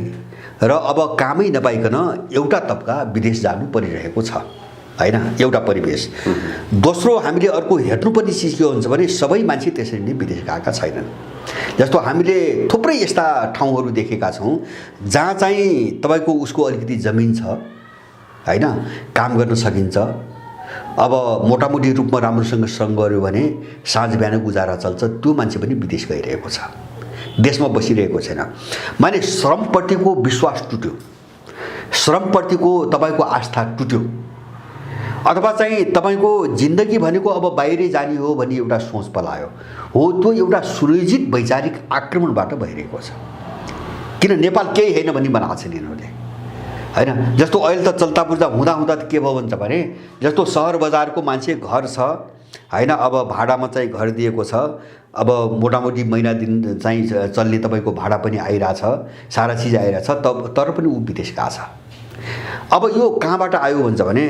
र अब कामै नपाइकन एउटा तबका विदेश जानु परिरहेको छ होइन, एउटा परिवेश। दोस्रो हामीले अर्को हेर्नुपर्ने चिज के हुन्छ भने सबै मान्छे त्यसरी नै विदेश गएका छैनन्। जस्तो हामीले थुप्रै यस्ता ठाउँहरू देखेका छौँ जहाँ चाहिँ तपाईँको उसको अलिकति जमिन छ होइन, काम गर्न सकिन्छ। अब मोटामोटी रूपमा राम्रोसँग श्रम गर्यो भने साँझ बिहान गुजारा चल्छ, त्यो मान्छे पनि विदेश गइरहेको छ, देशमा बसिरहेको छैन। माने श्रमप्रतिको विश्वास टुट्यो, श्रमप्रतिको तपाईँको आस्था टुट्यो, अथवा चाहिँ तपाईँको जिन्दगी भनेको अब बाहिरै जाने हो भन्ने एउटा सोच पलायो हो। त्यो एउटा सुनियोजित वैचारिक आक्रमणबाट भइरहेको छ। किन नेपाल केही होइन भन्ने बनाएको छ यिनीहरूले होइन। जस्तो अहिले त चल्ता पुर्जा हुँदा के भयो भन्छ भने जस्तो सहर बजारको मान्छे घर छ होइन, अब भाडामा चाहिँ घर दिएको छ, अब मोटामोटी महिना दिन चाहिँ चल्ने तपाईँको भाडा पनि आइरहेछ, सारा चिज आइरहेछ, तर पनि ऊ विदेश गएको छ। अब यो कहाँबाट आयो भन्छ भने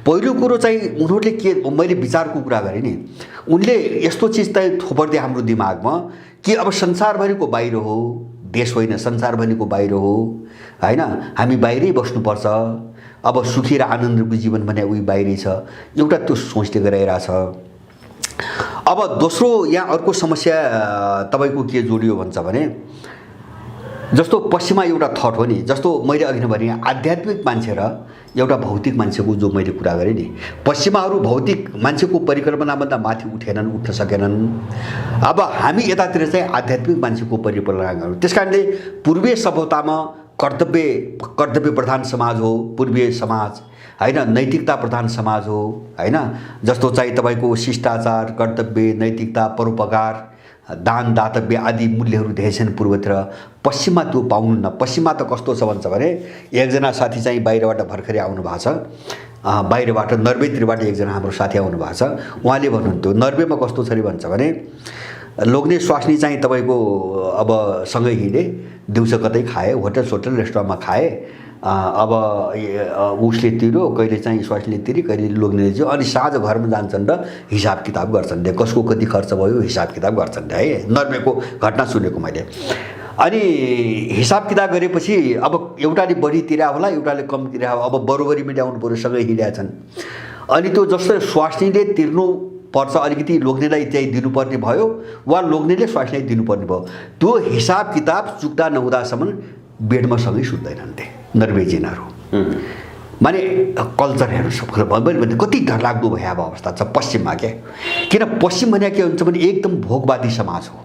पहिलो कुरो चाहिँ उनीहरूले के मैले विचारको कुरा गरेँ नि, उनले यस्तो चिज चाहिँ थोपर्दै हाम्रो दिमागमा कि अब संसारभरिको बाहिर हो, देश होइन संसारभरिको बाहिर हो हैन, हामी बाहिरै बस्नुपर्छ, अब सुखी र आनन्दको जीवन भने उही बाहिरै छ, एउटा त्यो सोचले गराइरहेछ। अब दोस्रो यहाँ अर्को समस्या तपाईको के जोडियो भन्छ भने, जस्तो पश्चिममा एउटा थट हो नि, जस्तो मैले अघि नै भने आध्यात्मिक मान्छे र एउटा भौतिक मान्छेको जो मैले कुरा गरेँ नि, पश्चिमाहरू भौतिक मान्छेको परिकल्पनाभन्दा माथि उठ्न सकेनन्। अब हामी यतातिर चाहिँ आध्यात्मिक मान्छेको परिकल्पना गर्छौँ। त्यसकारणले पूर्वीय सभ्यतामा कर्तव्य प्रधान समाज हो पूर्वीय समाज हैन, नैतिकता प्रधान समाज हो हैन, जस्तो चाहिँ तपाईको शिष्टाचार, कर्तव्य, नैतिकता, परोपकार, दान दातव्य आदि मूल्यहरू धेरै छन् पूर्वतिर। पश्चिममा त्यो पाउनुहुन्न। पश्चिममा त कस्तो छ भन्छ भने, एकजना साथी चाहिँ बाहिरबाट भर्खरै आउनु भएको छ, बाहिरबाट नर्वेतिरबाट एकजना हाम्रो साथी आउनु भएको छ। उहाँले भन्नुहुन्थ्यो नर्वेमा कस्तो छ रे भन्छ भने, लोग्ने स्वास्नी चाहिँ तपाईँको अब सँगै हिँडे, दिउँसो कतै खाए, होटल रेस्टुरेन्टमा खाए, अब उसले तिर्यो, कहिले चाहिँ स्वास्नीले तिरी, कहिले लोग्नेले चाहिँ, अनि साँझ घरमा जान्छन् र हिसाब किताब गर्छन् रे, कसको कति खर्च भयो हिसाब किताब गर्छन् रे है। नर्वेको घटना सुनेको मैले। अनि हिसाब किताब गरेपछि अब एउटाले बढी तिरा होला, एउटाले कम तिरा होला, अब बरोबरी मिलाउनु पर्यो, सँगै हिँडेका छन्। अनि त्यो जस्तो स्वास्नीले तिर्नु पर्छ, अलिकति लोग्नेलाई चाहिँ दिनुपर्ने भयो वा लोग्नेले स्वास्नीलाई दिनुपर्ने भयो, त्यो हिसाब किताब चुक्ता नहुँदासम्म बेडमा सँगै सुत्दैनन् ते नर्वेजियनहरू। माने कल्चर हेर्नु भने कति डरलाग्दो भयावह अवस्था छ पश्चिममा के। किन पश्चिम भने के हुन्छ भने एकदम भोगवादी समाज हो,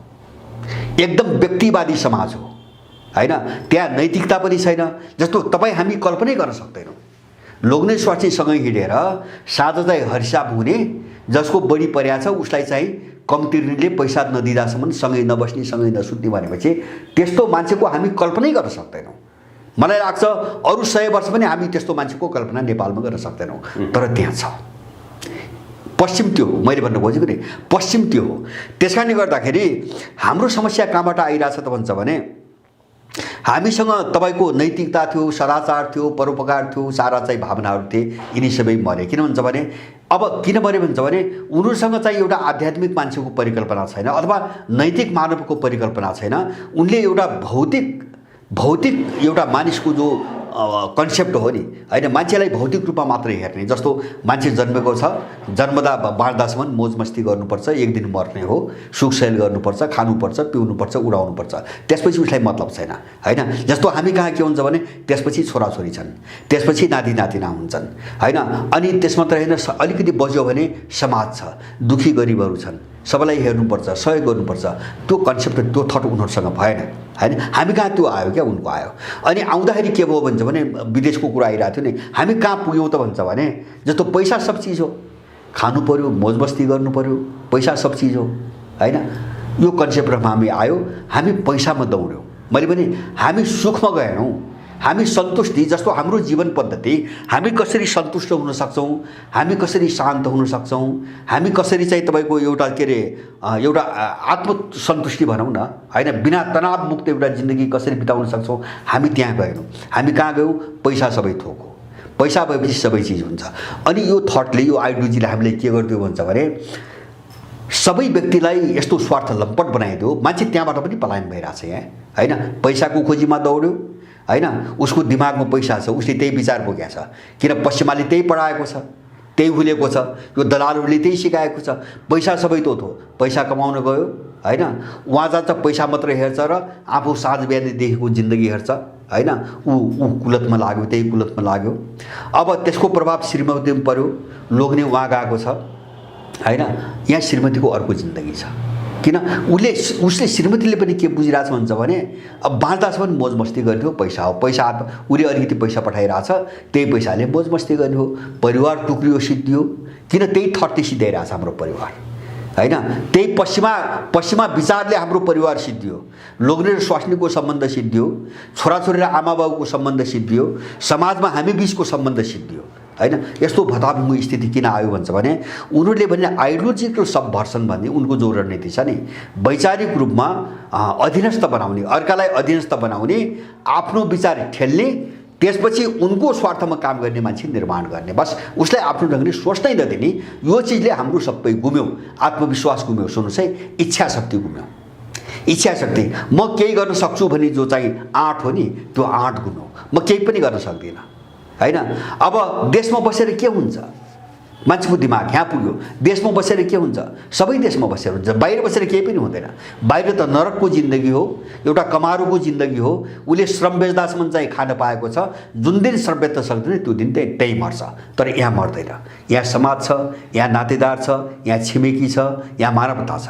एकदम व्यक्तिवादी समाज हो हैन, त्यहाँ नैतिकता पनि छैन। जस्तो तपाईँ हामी कल्पनै गर्न सक्दैनौँ, लोग्ने स्वास्नीसँगै हिँडेर साँझ चाहिँ हरिसाब हुने, जसको बढी पर्या छ उसलाई चाहिँ कम तिर्नेले पैसा नदिँदासम्म सँगै नबस्ने, सँगै नसुत्ने भनेपछि त्यस्तो मान्छेको हामी कल्पनै गर्न सक्दैनौँ। मलाई लाग्छ अरू 100 वर्ष पनि हामी त्यस्तो मान्छेको कल्पना नेपालमा गर्न सक्दैनौँ, तर त्यहाँ छ। पश्चिम त्यो हो, मैले भन्न खोजेको नि पश्चिम त्यो हो। त्यसकारणले गर्दाखेरि हाम्रो समस्या कहाँबाट आइरहेछ त भन्छ भने, हामीसँग तपाईँको नैतिकता थियो, सदाचार थियो, परोपकार थियो, सारा चाहिँ भावनाहरू थिए, यिनी सबै मरे। किन भन्छ भने, अब किन मरे भन्छ भने उनीहरूसँग चाहिँ एउटा आध्यात्मिक मान्छेको परिकल्पना छैन अथवा नैतिक मानवको परिकल्पना छैन। उनले एउटा भौतिक एउटा मानिसको जो कन्सेप्ट हो नि हैन, मान्छेलाई भौतिक रूपमा मात्रै हेर्ने। जस्तो मान्छे जन्मेको छ, जन्मदा बाँड्दासम्म मोज मस्ती गर्नुपर्छ, एक दिन मर्ने हो, सुख सयल गर्नुपर्छ, खानुपर्छ, पिउनुपर्छ, उडाउनुपर्छ, त्यसपछि उसलाई मतलब छैन हैन। जस्तो हामी कहाँ के हुन्छ भने त्यसपछि छोराछोरी छन्, त्यसपछि नाति नातिना हुन्छन् हैन, अनि त्यस मात्र हैन, अलिकति बज्यो भने समाज छ, दुखी गरिबहरू छन्, सबैलाई हेर्नुपर्छ, सहयोग गर्नुपर्छ। त्यो कन्सेप्ट, त्यो थट उनीहरूसँग भएन हैन। हामी कहाँ त्यो आयो क्या, उनको आयो। अनि आउँदाखेरि के भयो भन्छ भने, विदेशको कुरा आइरहेको थियो नि, हामी कहाँ पुग्यौँ त भन्छ भने, जस्तो पैसा सब चिज हो, खानु पर्यो, मोज मस्ती गर्नु पर्यो, पैसा सब चिज हो हैन, यो कन्सेप्टमा हामी आयो, हामी पैसामा दौड्यौँ। मैले भने हामी सुखमा गएनौँ, हामी सन्तुष्टि, जस्तो हाम्रो जीवन पद्धति, हामी कसरी सन्तुष्ट हुन सक्छौँ, हामी कसरी शान्त हुन सक्छौँ, हामी कसरी चाहिँ तपाईँको एउटा के अरे एउटा आत्मसन्तुष्टि भनौँ न हैन, बिना तनाव मुक्त एउटा जिन्दगी कसरी बिताउन सक्छौँ, हामी त्यहाँ गएनौँ। हामी कहाँ गयौँ, पैसा सबै थोक हो, पैसा भएपछि सबै चिज हुन्छ। अनि यो थटले, यो आइडियोलोजीले हामीले के गरिदियो भन्छ भने, सबै व्यक्तिलाई यस्तो स्वार्थ लम्पट बनाइदियो, मान्छे त्यहाँबाट पनि पलायन भइरहेको छ यहाँ हैन। पैसाको खोजीमा दौड्यो हैन, उसको दिमागमा पैसा छ, उसले त्यही विचार बोकेको छ। किन पश्चिमाले त्यही पढाएको छ, त्यही भुलेको छ, यो दलालहरूले त्यही सिकाएको छ। पैसा सबै तो थो, पैसा कमाउन गयो हैन, उहाँ जान्छ पैसा मात्रै हेर्छ र आफू साँझ बिहानदेखिको जिन्दगी हेर्छ हैन, ऊ कुलतमा लाग्यो, त्यही कुलतमा लाग्यो। अब त्यसको प्रभाव श्रीमतीमा पर्यो, लोग्ने उहाँ गएको छ हैन, यहाँ श्रीमतीको अर्को जिन्दगी छ। किन उसले श्रीमतीले पनि के बुझिरहेछ भन्छ भने, अब बाँड्दासम्म मोज मस्ती गर्ने हो, पैसा हो, पैसा उसले अलिकति पैसा पठाइरहेछ, त्यही पैसाले मोज मस्ती गर्ने हो, परिवार टुक्रियो, सिद्धियो। किन त्यही थर्टी सिद्धाइरहेछ हाम्रो परिवार हैन, त्यही पश्चिमा विचारले हाम्रो परिवार सिद्धियो, लोग्ने र स्वास्नीको सम्बन्ध सिद्धियो, छोराछोरी र आमाबाबुको सम्बन्ध सिद्धियो, समाजमा हामी बिचको सम्बन्ध सिद्धियो हैन। यस्तो भताभुङ्गो स्थिति किन आयो भन्छ भने, उनीहरूले भने आइडियोलोजिकल सबभर्सन भन्ने उनको जो रणनीति छ नि, वैचारिक रूपमा अधीनस्थ बनाउने, अर्कालाई अधीनस्थ बनाउने, आफ्नो विचार ठेल्ने, त्यसपछि उनको स्वार्थमा काम गर्ने मान्छे निर्माण गर्ने, बस उसलाई आफ्नो ढङ्गले सोच्नै नदिने। यो चिजले हाम्रो सबै गुम्यौँ, आत्मविश्वास गुम्यौँ, सुन्नुहोस् है, इच्छा शक्ति गुम्यौँ। इच्छा शक्ति, म केही गर्न सक्छु भने जो चाहिँ आँट हो नि, त्यो आँट गुम्यौँ। म केही पनि गर्न सक्दिनँ, होइन। अब देशमा बसेर के हुन्छ, मान्छेको दिमाग यहाँ पुग्यो। देशमा बसेर के हुन्छ, सबै देशमा बसेर हुन्छ, बाहिर बसेर केही पनि हुँदैन। बाहिर त नरकको जिन्दगी हो, एउटा कमारोको जिन्दगी हो। उसले श्रम बेच्दासम्म चाहिँ खान पाएको छ, जुन दिन श्रम बेच्न सक्दैन त्यो दिन त्यही मर्छ। तर यहाँ मर्दैन, यहाँ समाज छ, यहाँ नातेदार छ, यहाँ छिमेकी छ, यहाँ मानवता छ,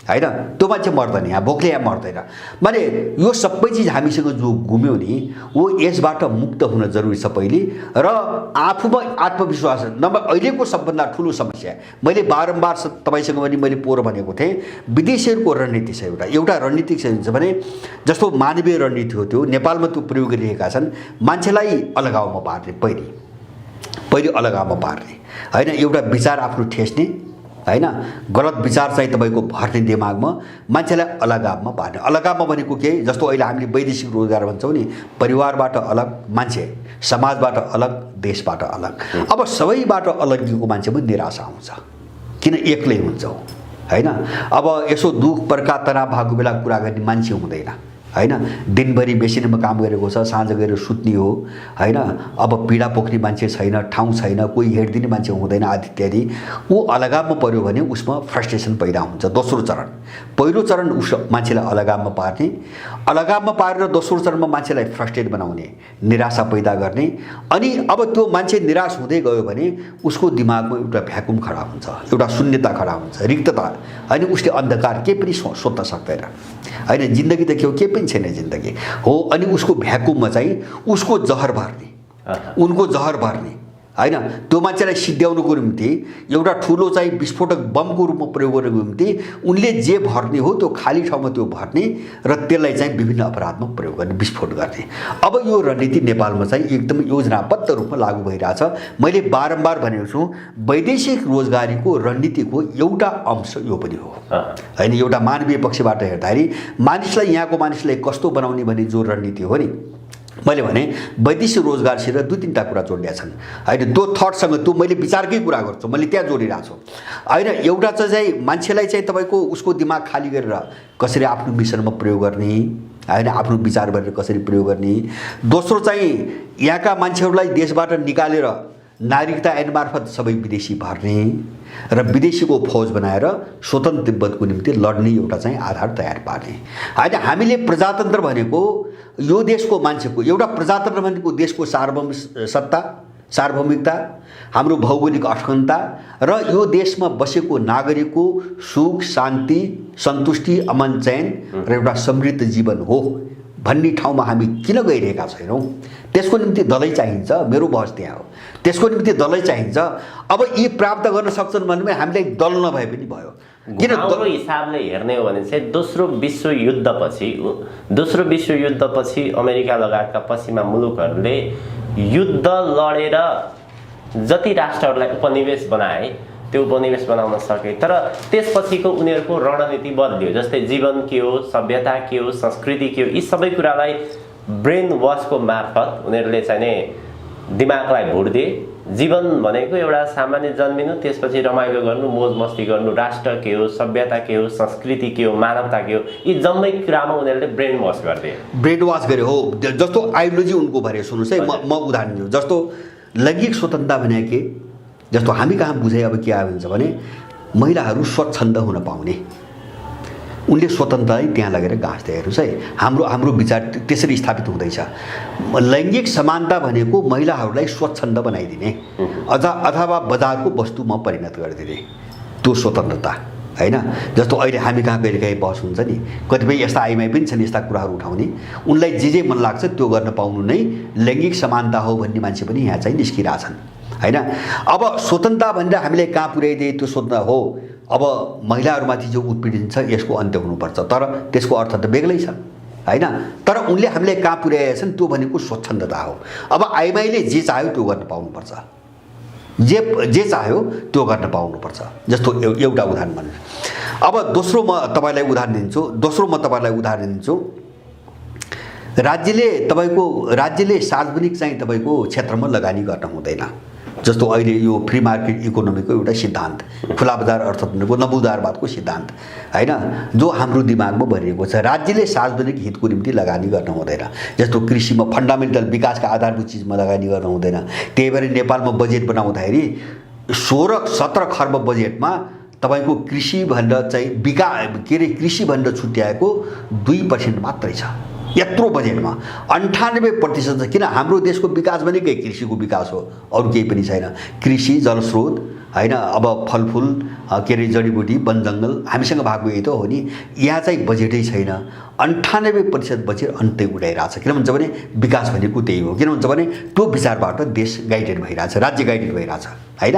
होइन। त्यो मान्छे मर्दैन, यहाँ भोकले यहाँ मर्दैन। माने यो सबै चिज हामीसँग जो गुम्यो नि, वो यसबाट मुक्त हुन जरुरी छ पहिले। र आफूमा आत्मविश्वास नभए अहिलेको सबभन्दा ठुलो समस्या, मैले बारम्बार तपाईँसँग पनि मैले पोहोर भनेको थिएँ, विदेशीहरूको रणनीति छ। एउटा रणनीति के हुन्छ भने, जस्तो मानवीय रणनीति हो त्यो नेपालमा त्यो प्रयोग गरिरहेका छन्। मान्छेलाई अलगावमा पार्ने, पहिले अलगावमा पार्ने, होइन। एउटा विचार आफ्नो ठेस्ने, होइन, गलत विचार चाहिँ तपाईँको भर्ने दिमागमा, मान्छेलाई अलगावमा पार्ने। अलगावमा भनेको के, जस्तो अहिले हामीले वैदेशिक रोजगार भन्छौँ नि, परिवारबाट अलग मान्छे, समाजबाट अलग, देशबाट अलग। अब सबैबाट अलगिएको मान्छेमा निराशा आउँछ, किन एक्लै हुन्छ, होइन। अब यसो दुःख पर्का तनाव भएको बेला कुरा गर्ने मान्छे हुँदैन, होइन। दिनभरि मेसिनमा काम गरेको छ, साँझ गएर सुत्ने हो, होइन। अब पीडा पोख्ने मान्छे छैन, ठाउँ छैन, कोही हेरिदिने मान्छे हुँदैन, आदि इत्यादि। ऊ अलगावमा पर्यो भने उसमा फ्रस्ट्रेसन पैदा हुन्छ। दोस्रो चरण, पहिलो चरण उस मान्छेलाई अलगावमा पार्ने, अलगावमा पारेर दोस्रो चरणमा मान्छेलाई फ्रस्ट्रेट बनाउने, निराशा पैदा गर्ने। अनि अब त्यो मान्छे निराश हुँदै गयो भने उसको दिमागमा एउटा भ्याकुम खडा हुन्छ, एउटा शून्यता खडा हुन्छ, रिक्तता, होइन। उसले अन्धकार केही पनि सोध्न सक्दैन, होइन। जिन्दगी त के पनि छैन जिन्दगी हो। अनि उसको भ्याकुममा चाहिँ उसको जहर भर्ने, उनको जहर भर्ने, होइन। त्यो मान्छेलाई सिद्ध्याउनुको निम्ति एउटा ठुलो चाहिँ विस्फोटक बमको रूपमा प्रयोग गर्नुको निम्ति उनले जे भर्ने हो त्यो खाली ठाउँमा त्यो भर्ने र त्यसलाई चाहिँ विभिन्न अपराधमा प्रयोग गर्ने, विस्फोट गर्ने। अब यो रणनीति नेपालमा चाहिँ एकदम योजनाबद्ध रूपमा लागू भइरहेछ। मैले बारम्बार भनेको छु, वैदेशिक रोजगारीको रणनीतिको एउटा अंश यो पनि हो, होइन। एउटा मानवीय पक्षबाट हेर्दाखेरि मानिसलाई, यहाँको मानिसलाई कस्तो बनाउने भन्ने जो रणनीति हो नि, मैले भने वैदेशिक रोजगारसित दुई तीनवटा कुरा जोडिया छन्, होइन। त्यो थटसँग त्यो मैले विचारकै कुरा गर्छु, मैले त्यहाँ जोडिरहेको छु, होइन। एउटा चाहिँ मान्छेलाई चाहिँ तपाईँको उसको दिमाग खाली गरेर कसरी आफ्नो मिसनमा प्रयोग गर्ने, होइन, आफ्नो विचार गरेर कसरी प्रयोग गर्ने। दोस्रो चाहिँ यहाँका मान्छेहरूलाई देशबाट निकालेर नागरिकता ऐन मार्फत सबै विदेशी भर्ने र विदेशीको फौज बनाएर स्वतन्त्र तिब्बतको निम्ति लड्ने एउटा चाहिँ आधार तयार पार्ने, होइन। हामीले प्रजातन्त्र भनेको यो देशको मान्छेको, एउटा प्रजातन्त्र भनेको देशको सार्वभौमिकता, हाम्रो भौगोलिक अखण्डता र यो देशमा बसेको नागरिकको सुख शान्ति सन्तुष्टि अमन चयन र एउटा समृद्ध जीवन हो भन्ने ठाउँमा हामी किन गइरहेका छैनौँ। त्यसको निम्ति दलै चाहिन्छ, मेरो बहस त्यहाँ हो। त्यसको निम्ति दलै चाहिन्छ। अब यी प्राप्त गर्न सक्छन् भने हामीलाई दल नभए पनि भयो। किन हाम्रो हिसाबले हेर्ने हो भने चाहिँ दोस्रो विश्वयुद्धपछि अमेरिका लगायतका पश्चिमा मुलुकहरूले युद्ध लडेर जति राष्ट्रहरूलाई उपनिवेश बनाए त्यो उपनिवेश बनाउन सके, तर त्यसपछिको उनीहरूको रणनीति बदल्यो। जस्तै जीवन के हो, सभ्यता के हो, संस्कृति के हो, यी सबै कुरालाई ब्रेन वासको मार्फत उनीहरूले चाहिँ नि दिमागलाई भोट दिए। जीवन भनेको एउटा सामान्य जन्मिनु, त्यसपछि रमाइलो गर्नु, मोज मस्ती गर्नु, राष्ट्र के हो, सभ्यता के हो, संस्कृति के हो, मानवता के हो, यी जम्मै कुरामा उनीहरूले ब्रेन वास गर्थे। ब्रेन वास गरे हो। जस्तो आइडियोलोजी उनको भरे, सुन्नुहोस् है, म उदाहरण दिन्छु। जस्तो लैङ्गिक स्वतन्त्रता भने के, जस्तो हामी कहाँ बुझे अब के हुन्छ भने महिलाहरू स्वच्छन्द हुन पाउने, उनले स्वतन्त्रलाई त्यहाँ लगेर गाँच्दै। हेर्नुहोस् है, हाम्रो विचार त्यसरी स्थापित हुँदैछ। लैङ्गिक समानता भनेको महिलाहरूलाई स्वच्छन्द बनाइदिने अथवा बजारको वस्तुमा परिणत गरिदिने, त्यो स्वतन्त्रता, होइन। जस्तो अहिले हामी कहाँ कहिलेकाहीँ बहस हुन्छ नि, कतिपय यस्ता आइमाई पनि छन् यस्ता कुराहरू उठाउने, उनलाई जे मन लाग्छ त्यो गर्न पाउनु नै लैङ्गिक समानता हो भन्ने मान्छे पनि यहाँ चाहिँ निस्किरहेछन्, होइन। अब स्वतन्त्रता भनेर हामीले कहाँ पुर्याइदिए त्यो स्वतन्त्रता हो। अब महिलाहरूमाथि जो उत्पीडन छ यसको अन्त्य हुनुपर्छ, तर त्यसको अर्थ त बेग्लै छ, होइन। तर उनले हामीले कहाँ पुर्याएका छन् त्यो भनेको स्वच्छन्दता हो। अब आइमाईले जे चाह्यो त्यो गर्न पाउनुपर्छ, जे चाह्यो त्यो गर्न पाउनुपर्छ। जस्तो एउटा उदाहरण भन्नु। अब दोस्रो म तपाईँलाई उदाहरण दिन्छु राज्यले सार्वजनिक चाहिँ तपाईँको क्षेत्रमा लगानी गर्न हुँदैन। जस्तो अहिले यो फ्री मार्केट इकोनोमीको एउटा सिद्धान्त, खुला बजार अर्थतन्त्रको नवोदारवादको सिद्धान्त हैन, जो हाम्रो दिमागमा भरिएको छ। राज्यले सार्वजनिक हितको निम्ति लगानी गर्न हुँदैन। जस्तो कृषिमा फन्डामेन्टल विकासका आधारभूत चिजमा लगानी गर्न हुँदैन। त्यही भएर नेपालमा बजेट बनाउँदाखेरि 16-17 खर्ब बजेटमा तपाईँको कृषि भनेर चाहिँ कृषि भनेर छुट्याएको 2% मात्रै छ यत्रो बजेटमा। 98% छ। किन? हाम्रो देशको विकास भनेकै कृषिको विकास हो, अरू केही पनि छैन। कृषि, जलस्रोत हैन, अब फलफुल जडीबुटी, वनजङ्गल हामीसँग भएको यही त हो नि। यहाँ चाहिँ बजेटै छैन। 98% बजेट अन्तै उडाइरहेछ। किन भन्छ भने विकास भनेको त्यही हो। किन भन्छ भने त्यो विचारबाट देश गाइडेड भइरहेछ, राज्य गाइडेड भइरहेछ हैन।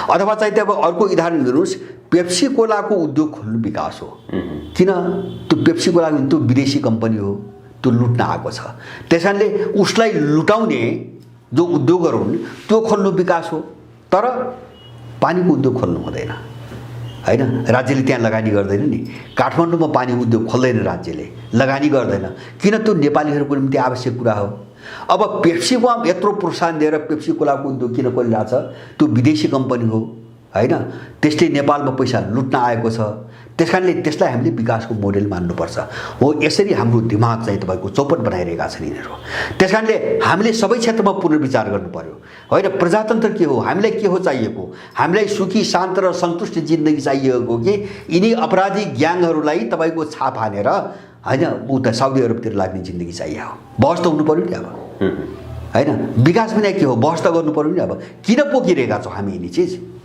अथवा चाहिँ अब अर्को उदाहरण दिनुहोस्, पेप्सी कोलाको उद्योग खोल्नु विकास हो। किन? त्यो पेप्सी कोला त्यो विदेशी कम्पनी हो, त्यो लुट्न आएको छ। त्यसैले उसलाई लुटाउने जो उद्योगहरू हुन् त्यो खोल्नु विकास हो। तर पानीको उद्योग खोल्नु हुँदैन हैन। राज्यले त्यहाँ लगानी गर्दैन नि। काठमाडौँमा पानी उद्योग खोल्दैन, राज्यले लगानी गर्दैन। किन? त्यो नेपालीहरूको निम्ति आवश्यक कुरा हो। अब पेप्सीको यत्रो प्रोत्साहन दिएर पेप्सी कोलाको उद्योग किन खोलिरहेछ? त्यो विदेशी कम्पनी हो हैन। त्यसले नेपालमा पैसा लुट्न आएको छ। त्यसकारणले त्यसलाई हामीले विकासको मोडेल मान्नुपर्छ। हो, यसरी हाम्रो दिमाग चाहिँ तपाईँको चौपट बनाइरहेका छन् यिनीहरू। त्यसकारणले हामीले सबै क्षेत्रमा पुनर्विचार गर्नु पर्यो होइन। प्रजातन्त्र के हो? हामीलाई के हो चाहिएको? हामीलाई सुखी, शान्त र सन्तुष्ट जिन्दगी चाहिएको कि यिनी अपराधी ग्याङहरूलाई तपाईँको छाप हानेर होइन उता साउदी अरबतिर लाग्ने जिन्दगी चाहियो? बहस त हुनु पर्यो नि अब होइन। विकास पनि के हो? बहस त गर्नु पर्यो नि। अब किन पोखिरहेका छौँ हामी यिनी चिज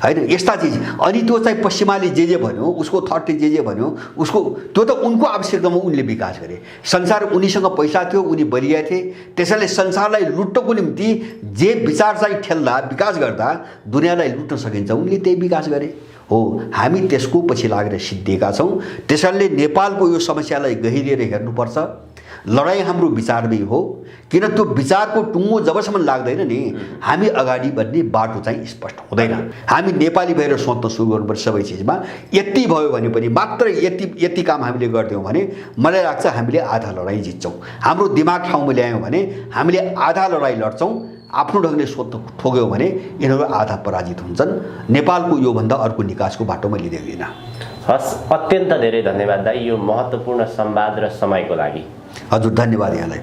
हैन, यस्ता चिज? अनि त्यो चाहिँ पश्चिमाले जे भन्यो, उसको थटले जे भन्यो, उसको त्यो त उनको आवश्यकतामा उनले विकास गरे। संसार उनीसँग पैसा थियो, उनी बलिया थिए। त्यसैले संसारलाई लुट्नको निम्ति जे विचार चाहिँ ठेल्दा, विकास गर्दा दुनियाँलाई लुट्न सकिन्छ, उनले त्यही विकास गरे हो। हामी त्यसको पछि लागेर सिद्धिएका छौँ। त्यसैले नेपालको यो समस्यालाई गहिरिएर हेर्नुपर्छ। लडाइँ हाम्रो विचारमै हो। किन? त्यो विचारको टुङ्गो जबसम्म लाग्दैन नि, हामी अगाडि बढ्ने बाटो चाहिँ स्पष्ट हुँदैन। हामी नेपाली भएर सोच्न सुरु गर्नुपर्छ सबै चिजमा। यति भयो भने पनि मात्र यति काम हामीले गरिदियौँ भने मलाई लाग्छ हामीले आधा लडाइँ जित्छौँ। हाम्रो दिमाग ठाउँमा ल्यायौँ भने हामीले आधा लडाइँ लड्छौँ। आफ्नो ढङ्गले सोध्न ठोक्यौँ भने यिनीहरू आधा पराजित हुन्छन्। नेपालको योभन्दा अर्को निकासको बाटो मैले देख्दिनँ। हस्, अत्यन्त धेरै धन्यवाद दाइ यो महत्त्वपूर्ण संवाद र समयको लागि। हजुर, धन्यवाद यहाँलाई।